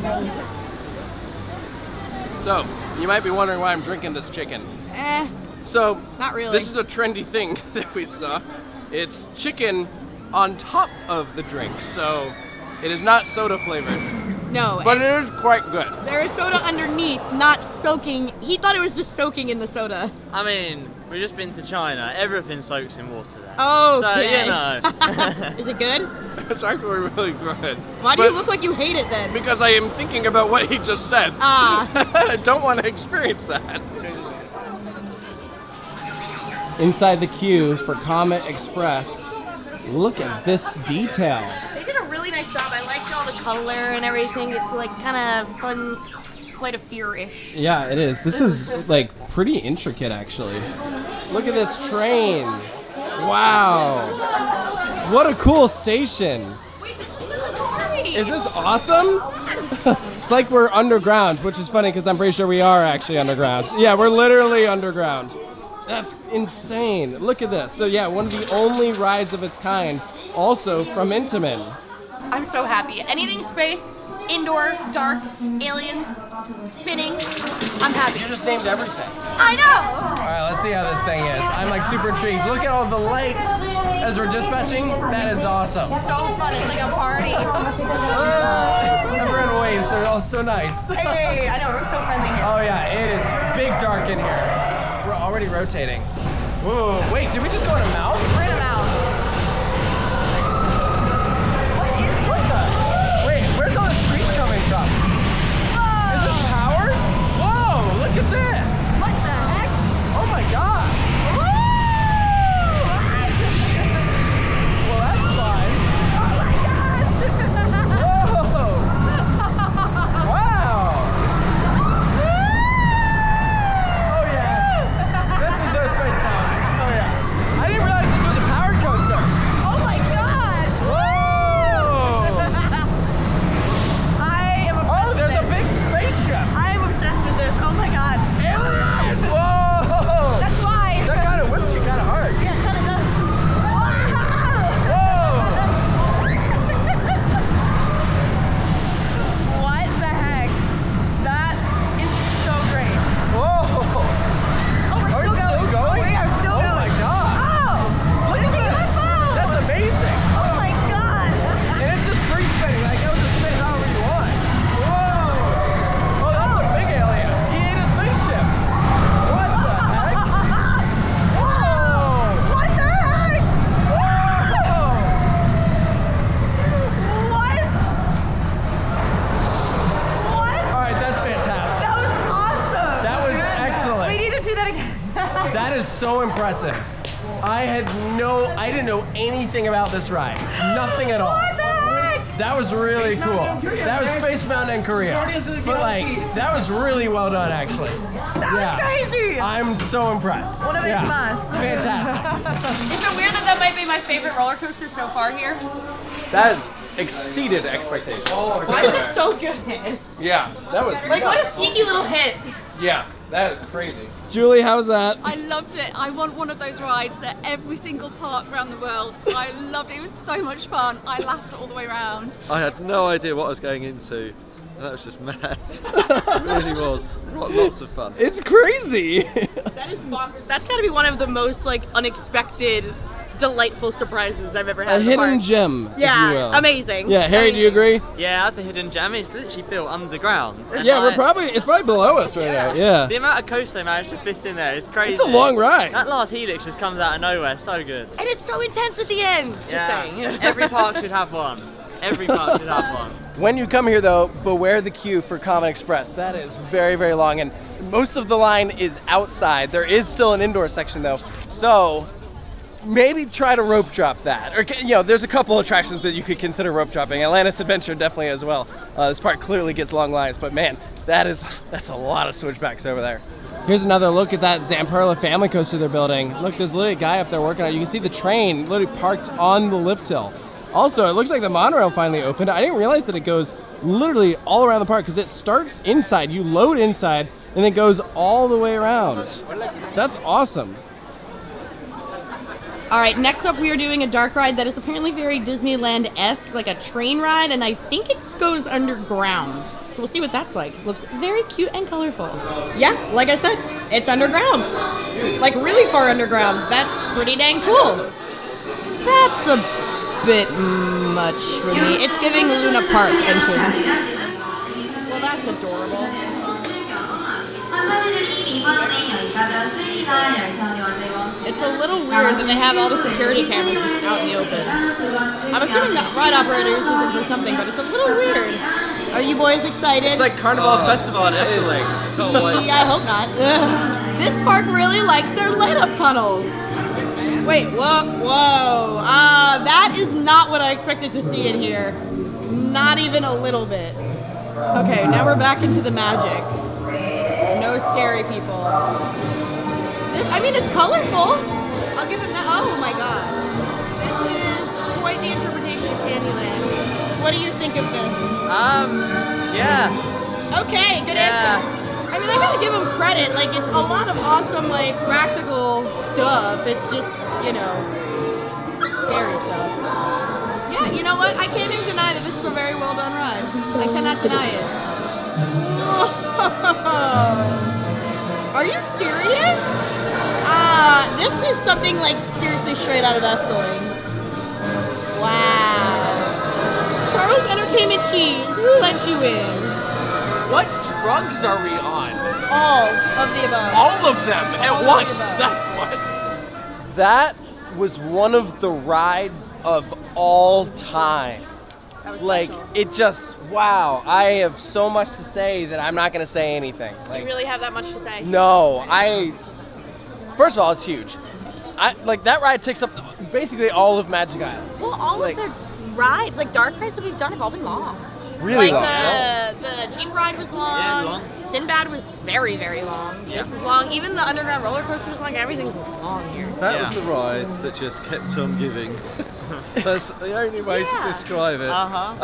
So, you might be wondering why I'm drinking this chicken. So, not really. This is a trendy thing that we saw. It's chicken on top of the drink, so it is not soda flavored. No. But it is quite good. There is soda underneath, not soaking. He thought it was just soaking in the soda. I mean, we've just been to China. Everything soaks in water there. Oh, So, okay. you know. Is it good? It's actually really good. Why do you look like you hate it then? Because I am thinking about what he just said. Ah. I don't want to experience that. Inside the queue for Comet Express, look at this detail. They did a really nice job. I liked all the color and everything. It's like kind of fun Flight of Fear-ish. Yeah, it is. This is like pretty intricate actually. Look at this train. Wow. What a cool station. Is this awesome? It's like we're underground, which is funny because I'm pretty sure we are actually underground. Yeah, we're literally underground. That's insane. Look at this. So yeah, one of the only rides of its kind, also from Intamin. I'm so happy. Anything space, indoor, dark, aliens, spinning, I'm happy. You just named everything. I know! Alright, let's see how this thing is. I'm like super intrigued. Look at all the lights as we're dispatching. That is awesome. So fun, it's like a party. Everyone waves, they're all so nice. Hey, I know, we're so friendly here. Oh yeah, it is big dark in here. We're already rotating. Whoa, wait, did we just go in a mouth? We're in a mouth. What the? Wait, where's all the street coming from? Whoa! Is this powered? Whoa, look at this! What the heck? Oh my gosh! Well, that's fun. Oh my gosh! Whoa! Wow! Oh yeah! This is no space now. Oh yeah! I didn't realize this was a impressive. I didn't know anything about this ride. Nothing at all. What the heck? That was really cool. That was Space Mountain in Korea. But like, that was really well done actually. That was crazy. I'm so impressed. One of its must. Fantastic. Is it weird that might be my favorite roller coaster so far here? That has exceeded expectations. Why is it so good? Yeah, that was Like, what a sneaky little hit. Yeah, that is crazy. Julie, how was that? I loved it. I want one of those rides at every single park around the world. I loved it. It was so much fun. I laughed all the way around. I had no idea what I was going into. And that was just mad. It really was. Lots of fun. It's crazy. That is bonkers. That's got to be one of the most like unexpected, delightful surprises I've ever had. A at the hidden park. gem, if you Yeah, will. amazing. Yeah, Harry, do you agree? Yeah, that's a hidden gem. It's literally built underground. And Yeah, like, it's probably below us right now. Yeah. The amount of coast they managed to fit in there is crazy. It's a long ride. That last helix just comes out of nowhere, so good. And it's so intense at the end. Just saying. Every park should have one. Every park should have one. When you come here though, beware the queue for Comet Express. That is very, very long and most of the line is outside. There is still an indoor section though. So maybe try to rope drop that. Or, you know, there's a couple attractions that you could consider rope dropping. Atlantis Adventure definitely as well. This park clearly gets long lines, but man, that's a lot of switchbacks over there. Here's another look at that Zamperla family coaster they're building. Look, there's literally a guy up there working on it. You can see the train literally parked on the lift hill. Also, it looks like the monorail finally opened. I didn't realize that it goes literally all around the park because it starts inside. You load inside and it goes all the way around. That's awesome. All right, next up we are doing a dark ride that is apparently very Disneyland-esque, like a train ride, and I think it goes underground. So we'll see what that's like. Looks very cute and colorful. Yeah, like I said, it's underground. Like really far underground. That's pretty dang cool. That's a bit much for me. It's giving Luna Park entrance. Well, that's adorable. It's a little weird that they have all the security cameras out in the open. I'm assuming that ride operator is using for something, but it's a little weird. Are you boys excited? It's like Carnival Festival at Efteling. Yeah, I hope not. This park really likes their light up tunnels. Wait, whoa. That is not what I expected to see in here. Not even a little bit. Okay, now we're back into the magic. No scary people. I mean, it's colorful. I'll give it that. Oh my god. This is quite the interpretation of Candyland. What do you think of this? Yeah. Okay, good answer. I mean, I gotta give them credit. Like, it's a lot of awesome, like, practical stuff. It's just, you know, scary stuff. Yeah, you know what? I can't even deny that this is a very well done ride. I cannot deny it. Whoa. Are you serious? This is something, like, seriously straight out of Efteling. Wow. Charles Entertainment Cheese, who let you in? What drugs are we on? All of the above. All of them at once. That's what. That was one of the rides of all time. Like, it just, wow. I have so much to say that I'm not going to say anything. Do Like, you really have that much to say? no, first of all, it's huge. Like, that ride takes up basically all of Magic Island. Well, all of the rides, like dark rides that we've done have all been long. Really long. The Jeep ride was long. Yeah, it was long. Sinbad was very, very long. Yeah. This is long. Even the underground roller coaster was long. Everything's long here. That was the ride that just kept on giving. That's the only way to describe it.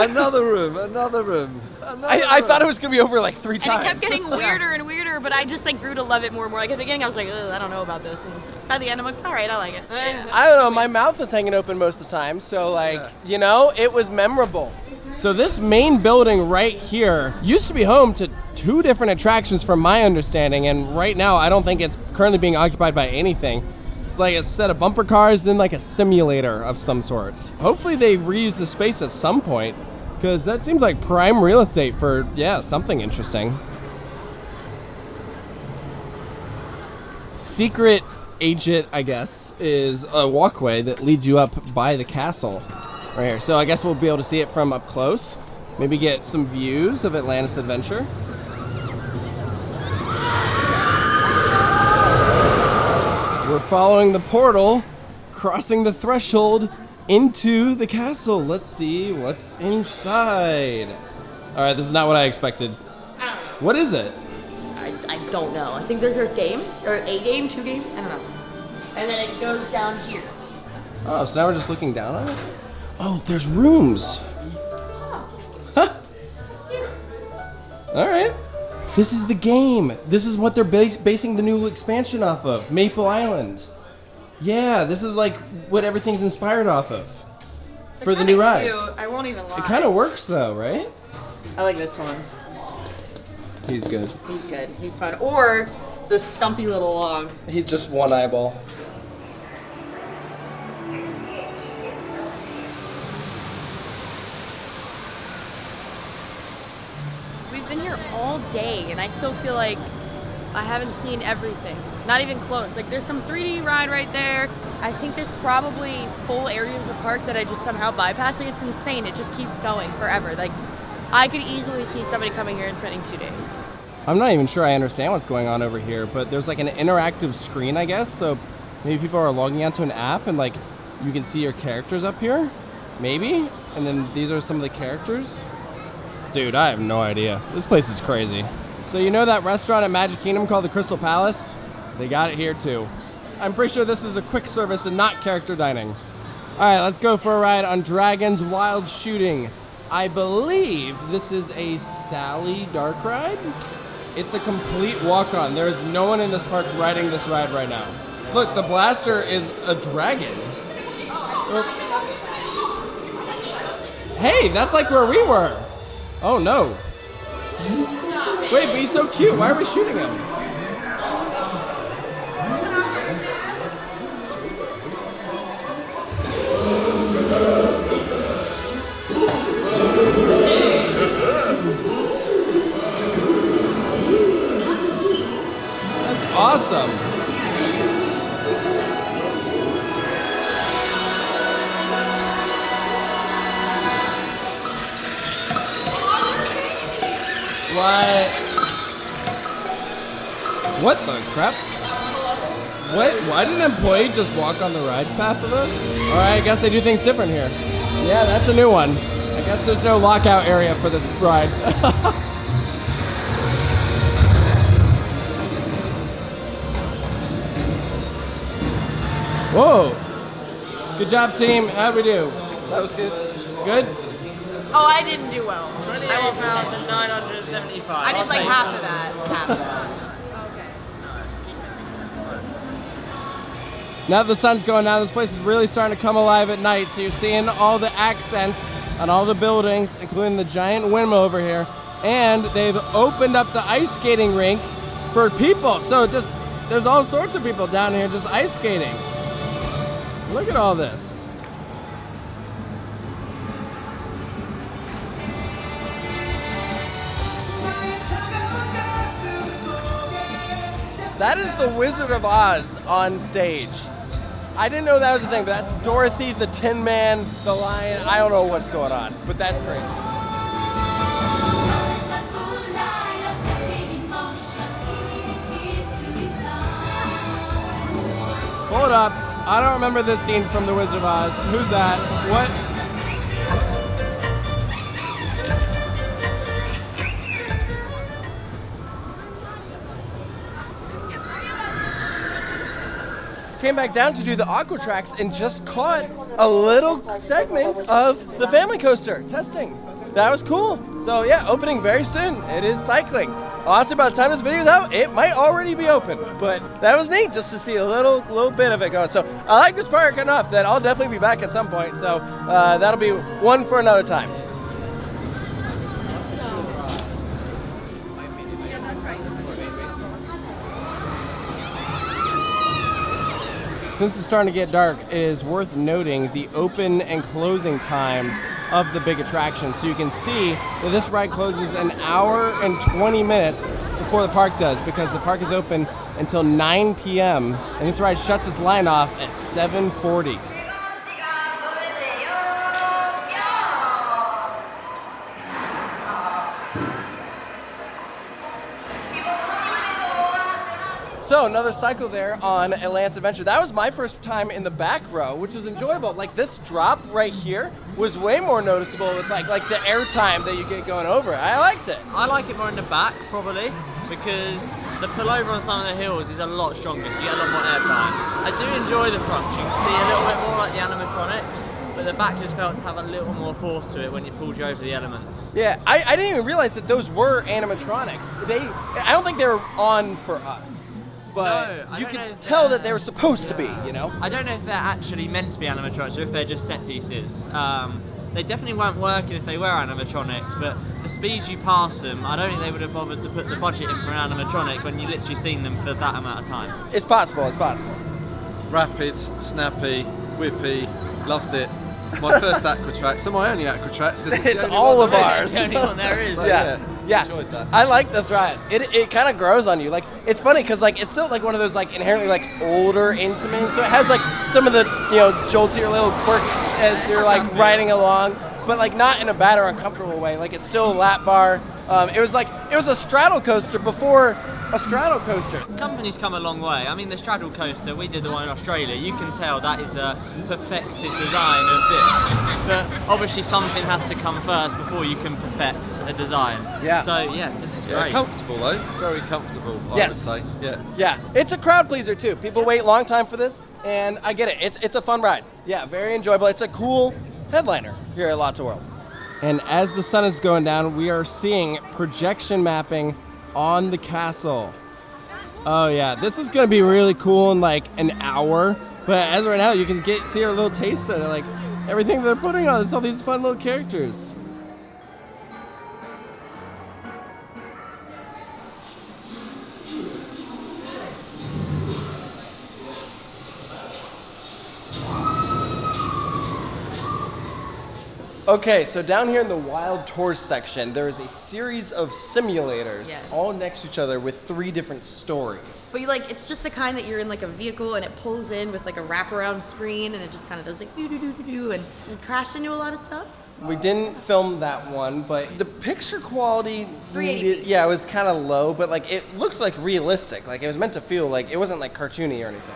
Another room, another room. I thought it was going to be over like 3 times. And it kept getting weirder and weirder, but I just like grew to love it more and more. Like at the beginning, I was like, ugh, I don't know about this. And by the end, I'm like, all right, I like it. I don't know, my mouth was hanging open most of the time, so like, you know, it was memorable. So this main building right here used to be home to 2 different attractions from my understanding, and right now I don't think it's currently being occupied by anything. It's like a set of bumper cars, then like a simulator of some sorts. Hopefully they reuse the space at some point, because that seems like prime real estate for, yeah, something interesting. Secret agent, I guess, is a walkway that leads you up by the castle. Right here. So I guess we'll be able to see it from up close. Maybe get some views of Atlantis Adventure. We're We're following the portal, crossing the threshold into the castle. Let's see what's inside. All right, this is not what I expected. What is it? I don't know. I think there's games, or a game, 2 games, I don't know. And then it goes down here. Oh, so now we're just looking down on it? Oh, there's rooms. Huh. All right. This is the game. This is what they're basing the new expansion off of, Maple Island. Yeah, this is like what everything's inspired off of for the new rides. Cute. I won't even lie. It kind of works though, right? I like this one. He's good. He's good. He's fun. Or the stumpy little log. He's just one eyeball. We've been here all day and I still feel like I haven't seen everything. Not even close. Like there's some 3D ride right there. I think there's probably full areas of the park that I just somehow bypass. Like it's insane. It just keeps going forever. Like I could easily see somebody coming here and spending 2 days. I'm not even sure I understand what's going on over here, but there's like an interactive screen, I guess. So maybe people are logging onto an app and like you can see your characters up here, maybe. And then these are some of the characters. Dude, I have no idea. This place is crazy. So you know that restaurant at Magic Kingdom called the Crystal Palace? They got it here too. I'm pretty sure this is a quick service and not character dining. All right, let's go for a ride on Dragon's Wild Shooting. I believe this is a Sally dark ride. It's a complete walk-on. There is no one in this park riding this ride right now. Look, the blaster is a dragon. Hey, that's like where we were. Oh no. Wait, but he's so cute. Why are we shooting him? That's awesome. What the crap? What? Why did an employee just walk on the ride path of us? Alright, I guess they do things different here. Yeah, that's a new one. I guess there's no lockout area for this ride. Whoa! Good job, team. How'd we do? That was good. Good? Oh, I didn't do well. 28,975. I did like half of that. Half of that. Now that the sun's going down, this place is really starting to come alive at night. So you're seeing all the accents on all the buildings, including the giant windmill over here. And they've opened up the ice skating rink for people. So just, there's all sorts of people down here just ice skating. Look at all this. That is the Wizard of Oz on stage. I didn't know that was a thing, but that's Dorothy, the Tin Man, the Lion. I don't know what's going on, but that's great. Hold up. I don't remember this scene from The Wizard of Oz. Who's that? What? Came back down to do the Aquatrax and just caught a little segment of the family coaster testing. That was cool. So yeah, opening very soon. It is cycling. Honestly, by the time this video's out, it might already be open. But that was neat just to see a little bit of it going. So I like this park enough that I'll definitely be back at some point. So that'll be one for another time. Since it's starting to get dark, it is worth noting the open and closing times of the big attractions. So you can see that this ride closes an hour and 20 minutes before the park does, because the park is open until 9 p.m. and this ride shuts its line off at 7:40. So another cycle there on Atlantis Adventure. That was my first time in the back row, which was enjoyable. Like this drop right here was way more noticeable with like the air time that you get going over. I liked it. I like it more in the back probably because the pullover on some of the hills is a lot stronger. You get a lot more air time. I do enjoy the front. You can see a little bit more like the animatronics, but the back just felt to have a little more force to it when it pulled you over the elements. Yeah, I didn't even realize that those were animatronics. I don't think they were on for us. But No, you could tell that they were supposed to be, you know? I don't know if they're actually meant to be animatronics or if they're just set pieces. They definitely weren't working if they were animatronics, but the speed you pass them, I don't think they would have bothered to put the budget in for an animatronic when you literally seen them for that amount of time. It's possible, it's possible. Rapid, snappy, whippy, loved it. My first Aquatrax, and my only Aquatrax. It's all of ours. The only one there is. So, Yeah. Enjoyed that. I like this ride. It kind of grows on you. Like it's funny because like it's still like one of those like inherently like older Intamin, so it has like some of the joltier little quirks as you're like riding along, but like not in a bad or uncomfortable way. Like it's still a lap bar. It was a straddle coaster before a straddle coaster. Company's come a long way. I mean, the straddle coaster, we did the one in Australia. You can tell that is a perfected design of this. But obviously something has to come first before you can perfect a design. Yeah. So yeah, this is Yeah, great. comfortable though, very comfortable. I Yes. would say. Yeah. Yeah, it's a crowd pleaser too. People wait a long time for this, and I get it. It's a fun ride. Yeah, very enjoyable. It's a cool headliner here at Lotte World. And as the sun is going down, we are seeing projection mapping on the castle. Oh yeah, this is gonna be really cool in like an hour. But as of right now, you can see a little taste of it, like everything they're putting on. It's all these fun little characters. Okay, so down here in the Wild Tours section, there is a series of simulators Yes. all next to each other with 3 different stories. But you like, it's just the kind that you're in like a vehicle and it pulls in with like a wraparound screen and it just kind of does like do do do do do and we crashed into a lot of stuff. We didn't film that one, but the picture quality, 380p. yeah, it was kind of low, but like it looks like realistic. Like it was meant to feel like it wasn't like cartoony or anything.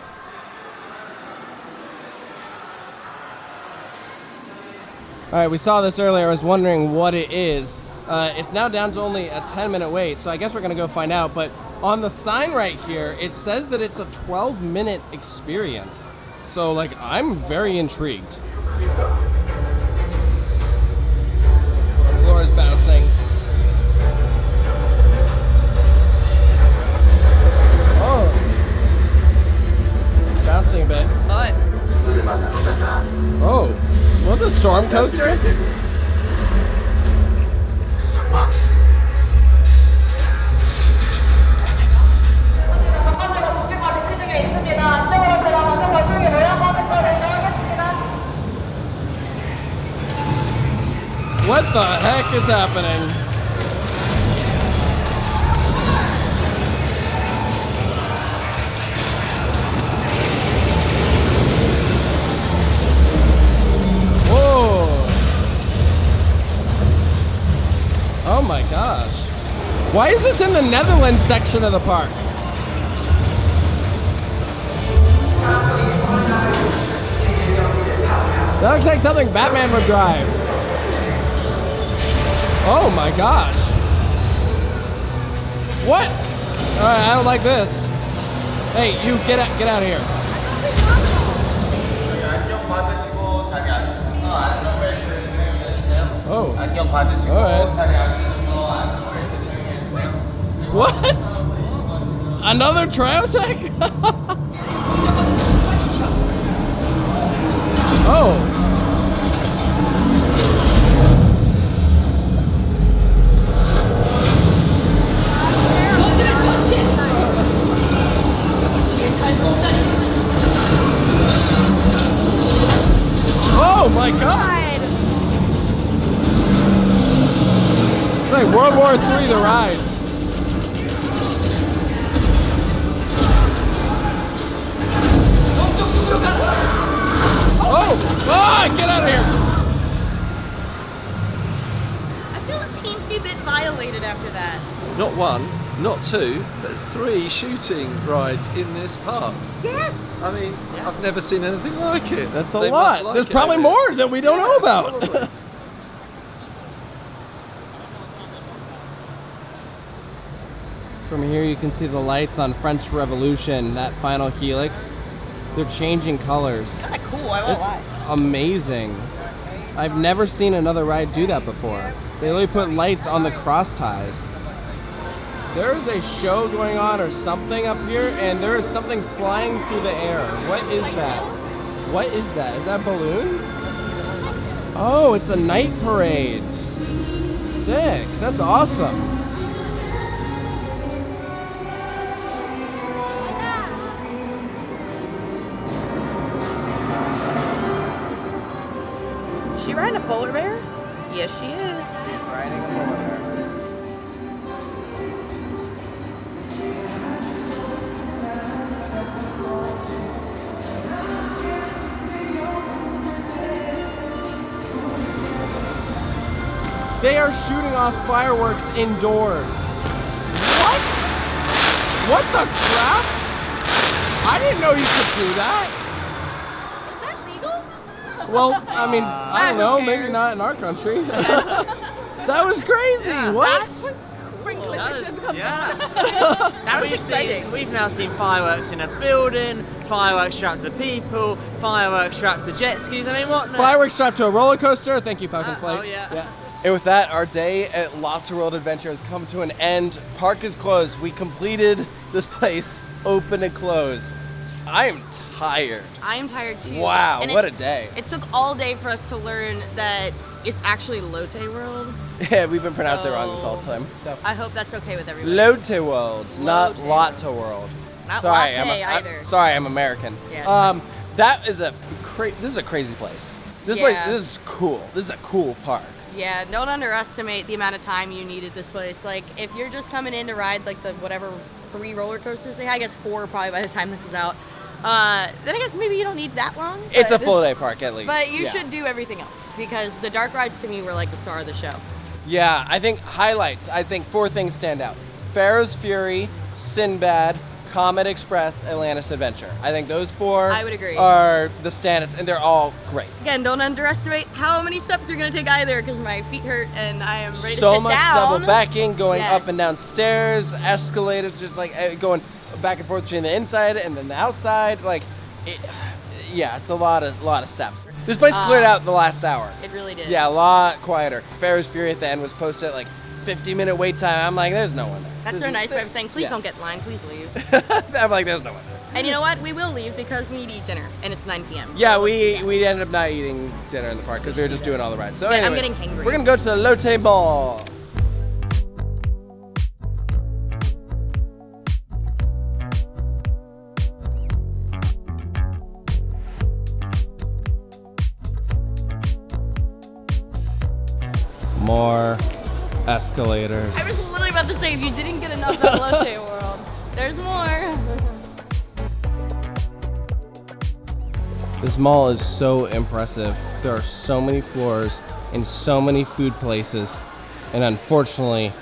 All right, we saw this earlier. I was wondering what it is. It's now down to only a 10-minute wait, so I guess we're gonna go find out. But on the sign right here, it says that it's a 12-minute experience. So like, I'm very intrigued. The floor is bouncing. Oh, it's bouncing a bit. Fun. Oh, what's a storm coaster? What the heck is happening? Whoa! Oh my gosh. Why is this in the Netherlands section of the park? That looks like something Batman would drive. Oh my gosh. What? Alright, I don't like this. Hey, you get out of here. Oh. Alright. What? Another Triotech? Oh. Oh my God! It's like World War III, the ride. Oh! Ah! Get out of here! I feel a teensy bit violated after that. Not one, not 2, but 3 shooting rides in this park. Yes. I mean, I've never seen anything like it. That's a They lot. must like There's it probably over here. more that we don't know about. Probably. From here you can see the lights on French Revolution, that final helix. They're changing colors. Kind of cool. I won't It's lie. amazing. I've never seen another ride do that before. They literally put lights on the cross ties. There is a show going on or something up here, and there is something flying through the air. What is that? What is that? Is that a balloon? Oh, it's a night parade. Sick. That's awesome. Is she riding a polar bear? Yes, she is. She's riding a polar bear. They are shooting off fireworks indoors. What? What the crap? I didn't know you could do that. Is that legal? Well, I mean, I don't know, maybe not in our country. That was crazy. What? Sprinkler That system was, comes yeah. That was We've exciting. we've now seen fireworks in a building, fireworks strapped to people, fireworks strapped to jet skis. I mean, what? No. Fireworks strapped to a roller coaster. Thank you, Falcon Flight. Oh yeah. And with that, our day at Lotte World Adventure has come to an end. Park is closed. We completed this place, open and closed. I am tired. I am tired too. Wow, And what a day. It took all day for us to learn that it's actually Lotte World. Yeah, we've been pronouncing it wrong this whole time. So I hope that's okay with everyone. Lotte World, not Lotte. Lotte World. Not sorry, latte either. Sorry, I'm American. Yeah, that is this is a crazy place. This Yeah. place, this is cool. This is a cool park. Yeah, don't underestimate the amount of time you need at this place. Like, if you're just coming in to ride like the whatever 3 roller coasters they had, I guess 4 probably by the time this is out. Then I guess maybe you don't need that long. It's a but- full day park at least. But you Yeah. should do everything else because the dark rides to me were like the star of the show. Yeah, I think highlights. I think 4 things stand out: Pharaoh's Fury, Sinbad, Comet Express, Atlantis Adventure. I think those 4 I would agree. are the standouts, and they're all great. Again, don't underestimate how many steps you're gonna take either because my feet hurt and I am ready to So sit much down. double backing, going Yes. up and down stairs, escalators, just like going back and forth between the inside and then the outside. Like, yeah, it's a lot of steps. This place cleared out the last hour. It really did. Yeah, a lot quieter. Pharaoh's Fury at the end was posted at like 50-minute wait time. I'm like, there's no one there. That's There's- their nice way of saying, please yeah. don't get in line, please leave. I'm like, there's no one there. And you know what? We will leave because we need to eat dinner and it's 9 p.m. Yeah, So let's do we ended up not eating dinner in the park because we were just doing all the rides. So Yeah, I'm anyways, getting hangry. we're gonna go to the Lotte Mall. More escalators. I was literally about to say, if you didn't get enough of Lotte World, there's more. This mall is so impressive. There are so many floors and so many food places. And unfortunately,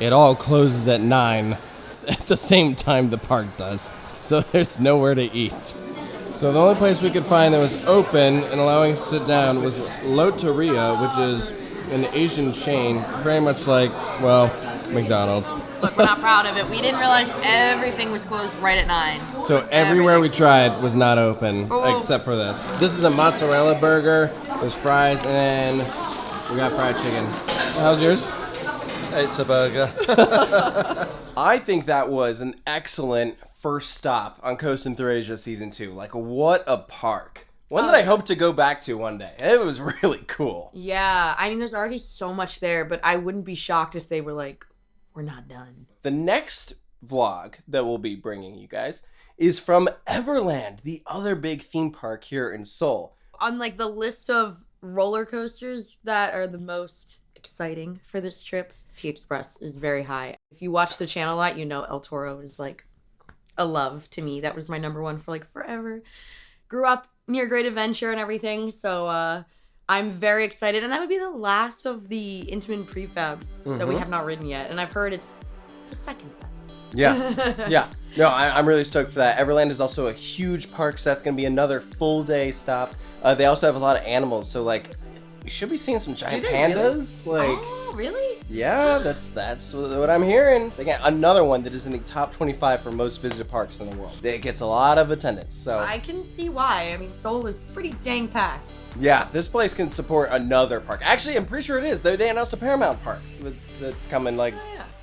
it all closes at 9 at the same time the park does. So there's nowhere to eat. So the only place we could find that was open and allowing us to sit down was Lotteria, which is an Asian chain, very much like, well, McDonald's. Look, we're not proud of it. We didn't realize everything was closed right at 9. So everywhere we tried was not open, Oh. except for this. This is a mozzarella burger, there's fries, and then we got fried chicken. How's yours? It's a burger. I think that was an excellent first stop on Coastin Thru Asia Season 2. Like, what a park. One that I hope to go back to one day. It was really cool. Yeah, I mean, there's already so much there, but I wouldn't be shocked if they were like, we're not done. The next vlog that we'll be bringing you guys is from Everland, the other big theme park here in Seoul. On like the list of roller coasters that are the most exciting for this trip, T Express is very high. If you watch the channel a lot, you know El Toro is like a love to me. That was my #1 for like forever. Grew up near Great Adventure and everything, so I'm very excited. And that would be the last of the Intamin prefabs that we have not ridden yet. And I've heard it's the second best. Yeah, yeah. No, I'm really stoked for that. Everland is also a huge park, so that's gonna be another full day stop. They also have a lot of animals, so like, we should be seeing some giant pandas. Really? Like, Oh, really? yeah, that's what I'm hearing. Again, another one that is in the top 25 for most visited parks in the world. It gets a lot of attendance, so. I can see why. I mean, Seoul is pretty dang packed. Yeah, this place can support another park. Actually, I'm pretty sure it is. They announced a Paramount park that's coming like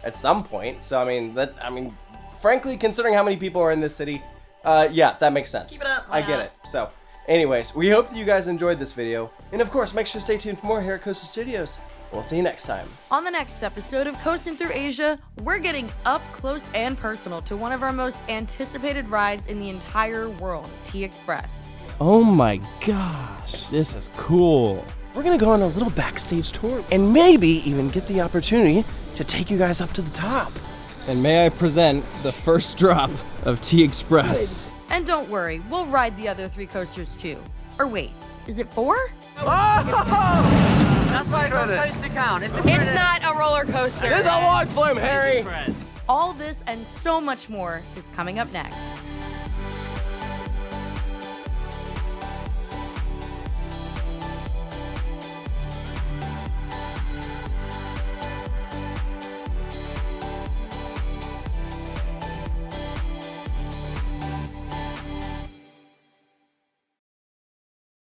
at some point. So I mean, frankly, considering how many people are in this city, yeah, that makes sense. Keep it up. I get it. So, anyways, we hope that you guys enjoyed this video, and of course, make sure to stay tuned for more here at Coastin Studios. We'll see you next time. On the next episode of Coastin Thru Asia, we're getting up close and personal to one of our most anticipated rides in the entire world, T Express. Oh my gosh, this is cool. We're gonna go on a little backstage tour and maybe even get the opportunity to take you guys up to the top. And may I present the first drop of T Express. And don't worry, we'll ride the other 3 coasters too. Or wait, is it 4? That's why it's on coaster count. It's not a roller coaster. This is a log flume, Harry. All this and so much more is coming up next.